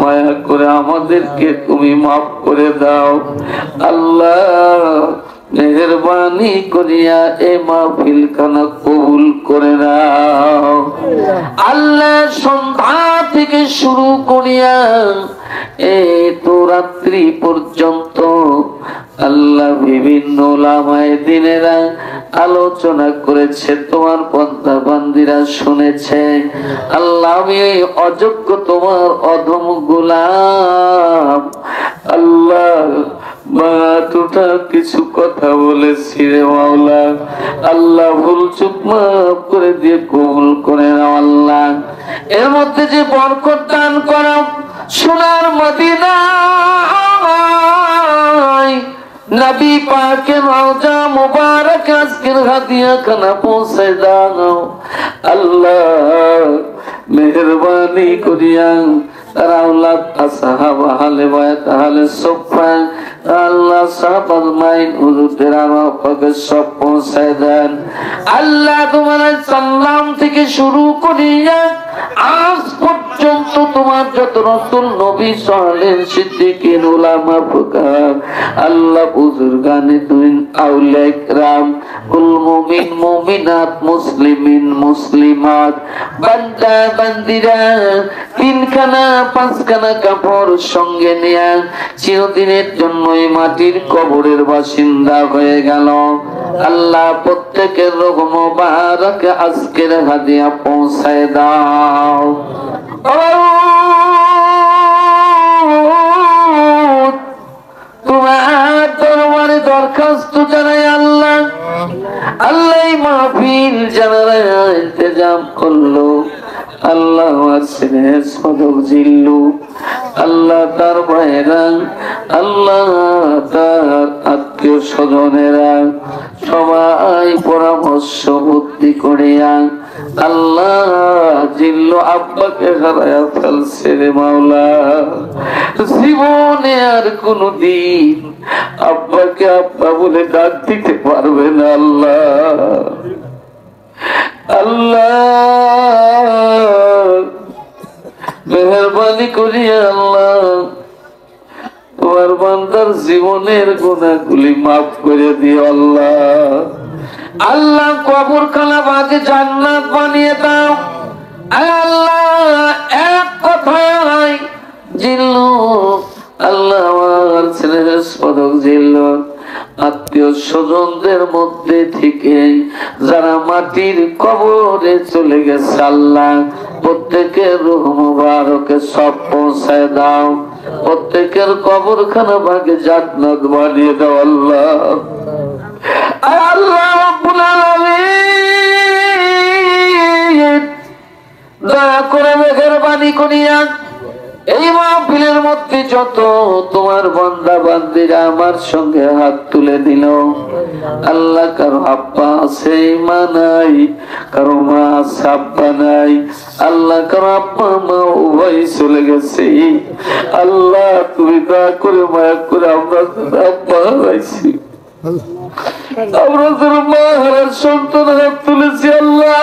মায়া করে আমাদেরকে তুমি মাফ করে দাও। আল্লাহ মেহেরবানি করিয়া এ মাহফিল খানা কবুল করে নাও। আল্লাহ সন্ধ্যা থেকে শুরু করিয়া এই তো রাত্রি পর্যন্ত আল্লাহ বিভিন্ন উলামায়ে দ্বীনেরা আলোচনা করেছে, তোমার বান্দা বান্দীরা শুনেছে। আল্লাহ আমি এই অযোগ্য তোমার অধম গোলাম, আল্লাহ মাথা কিছু কথা বলেছি রে মাওলা, আল্লাহ ভুল চুক মাফ করে দিয়ে কবুল করে নাও। আল্লাহ এর মধ্যে যে বরকত দান করো, সোনার মদিনা নবী পাকের রওজা মুবারক আজকের হাদিয়া খানা পৌঁছে দাও। আল্লাহ মেহেরবানি করিয়া তার আওলাদ আসহাব আহলে বায়াত আহলে সুফা আল্লাহ সাহাবাল মাইন হুজুরদের আমাকে সব পৌঁছায় দেন আল্লাহ। তোমার সালাম থেকে শুরু করিয়া আজ পর্যন্ত তোমার যত রাসূল নবী সালেহীন সিদ্দিকীন উলামা ফুকাহা আল্লাহ বুজুর্গানে দুইন আউলিয়া কিরাম কুল মুমিন মুমিনাত মুসলিমিন মুসলিমাত বান্দা বান্দিরা তিনখানা পাঁচখানা কাপড় সঙ্গে নিয়ে চিরদিনের জন্য এই মাটির কবরের বাসিন্দা হয়ে গেল। আল্লাহ প্রত্যেকের রোগ মোবারক আজকের হাদিয়া পৌঁছায় দাও। তোমার দরবারে দরখাস্ত জানাই আল্লাহ, আল্লাহ মাহফিল যারা ইন্তজাম করলো আল্লাহ সদক জিল্লু আল্লাহ তার ভাইরা আল্লাহ তার আত্মীয় স্বজনেরা সবাই পরামর্শ বুদ্ধি করিয়া আল্লাহ জিল্লু আব্বাকে হারায়া ফেলছে রে মাওলা। জীবনে আর কোনদিন আব্বাকে আব্বা বলে ডাক দিতে পারবে না আল্লাহ। আল্লাহ মেহেরবানি করিয়া আল্লাহ তোমার বান্দার জীবনের গুনাহগুলি মাফ করে দিও আল্লাহ। আল্লাহ কবরখানা বাদে জান্নাত বানিয়ে দাও আল্লাহ। এক কথায় জিল্লু আল্লাহ আমার ছেলের সদক জিল্লু আত্মীয় স্বজনদের মধ্যে থেকে যারা মাটির কবরে চলে গেছে আল্লাহ প্রত্যেকের রূহ মুবারকে সব পৌঁছায় দাও। প্রত্যেকের কবরখানা ভাগে জান্নাত বানিয়ে দাও আল্লাহ। আল্লাহ রাব্বুল আলামিন দয়া করে মেহেরবানি করিয়া এই মাহফিলের মধ্যে যত তোমার বান্দা বান্দিরা আমার সঙ্গে হাত তুলে দিল আল্লাহ, কারো আব্বা আছে মা নাই, কারো মা আছে আব্বা নাই আল্লাহ, কারো আব্বা মা উভয় চলে গেছে আল্লাহ। তুমি দয়া করে মায়া করে আমরা আব্বা হারাইছি, আমরা তোর মা হারার সন্তান হাত তুলেছি আল্লাহ।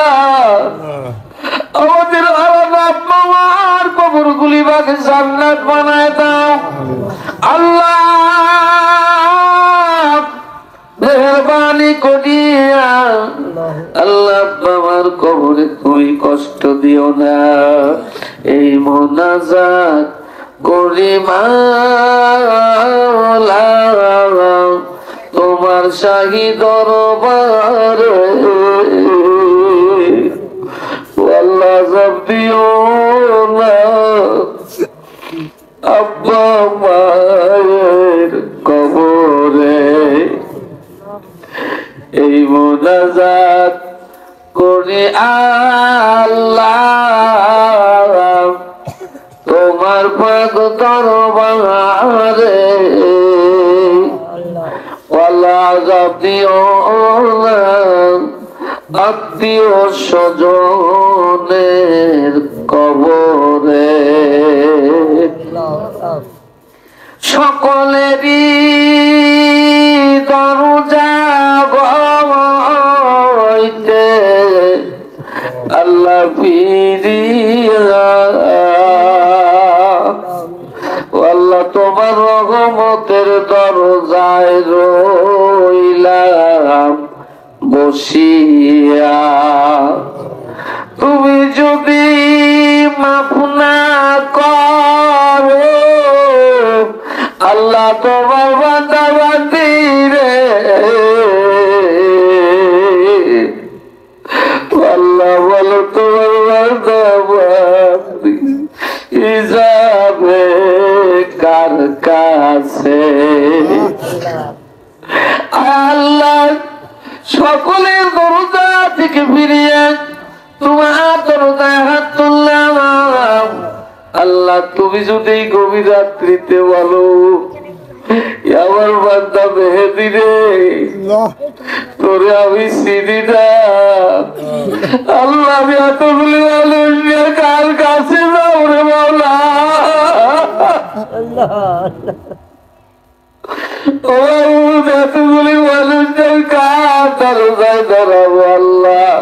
আমাদের আলাদা আব্বা মার কবর গুলি বাগে জান্নাত বানায় দাও আল্লাহ। মেহেরবানি করিয়া আল্লাহ আব্বা মার কবরে তুমি কষ্ট দিও না। এই মোনাজাত করি মাওলা তোমার শাহী দরবারে আল্লাহ জব দিও না আব্বা মায়ের কবরে। এই মোনাজাত করি আল্লাহ তোমার পাক দরবারে আল্লাহ জব দিও না আত্মীয় স্বজনের কবরে। সকলেরই দরজা হইতে আল্লাহ ফিরিয়া আল্লাহ তোমার রহমতের দরজায় রইলাম বসিয়া। তুমি যদি মাফ না করো আল্লাহ তোমার বান্দা বান্দি রে আল্লাহ বলো তোমার বান্দা বান্দি যাবে কার কাছে আল্লাহ। সকলের দরজা থেকে ফিরিয়ে তোমার দরজায় হাত তুললাম আল্লাহ। তুমি যদি গভীর রাত্রিতে বলো আমার বান্দা মেহেদী রে তোরে আমি চিনি না আল্লাহ, আমি এতগুলি মানুষ কার কাছে যাও রে মাওলা। এতগুলি মানুষদের কার দরজায় দাঁড়াবো আল্লাহ।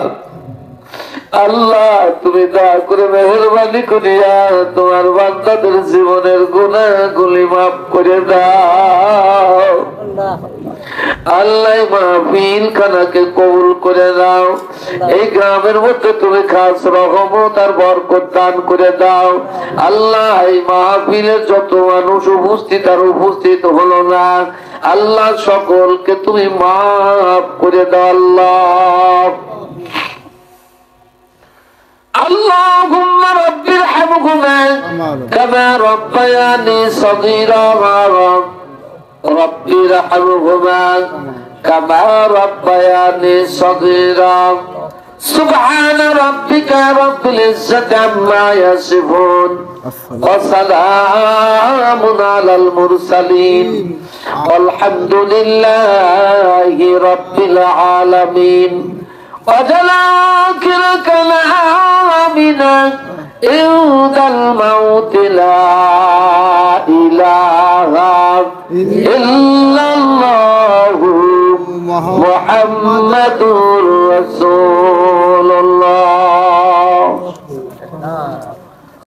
আল্লাহ তুমি দয়া করে মেহেরবানি করিয়া তোমার বান্দাদের জীবনের গুনাহগুলি মাফ করে দাও আল্লাহ। মাহফিল খানাকে কবুল করে দাও। এই গ্রামের মধ্যে তুমি খাস রহমত আর বরকত দান করে দাও আল্লাহ। এই মাহফিলের যত মানুষ উপস্থিত আর উপস্থিত হলো না আল্লাহ, সকলকে তুমি মাফ করে দাও আল্লাহ। اللهم رب ارحمهما كما ربياني صغيرا رب ارحمهما كما ربياني صغيرا سبحان ربك رب العزة عما يصفون وسلام على المرسلين والحمد لله رب العالمين وجل آخر كلامنا عند الموت لا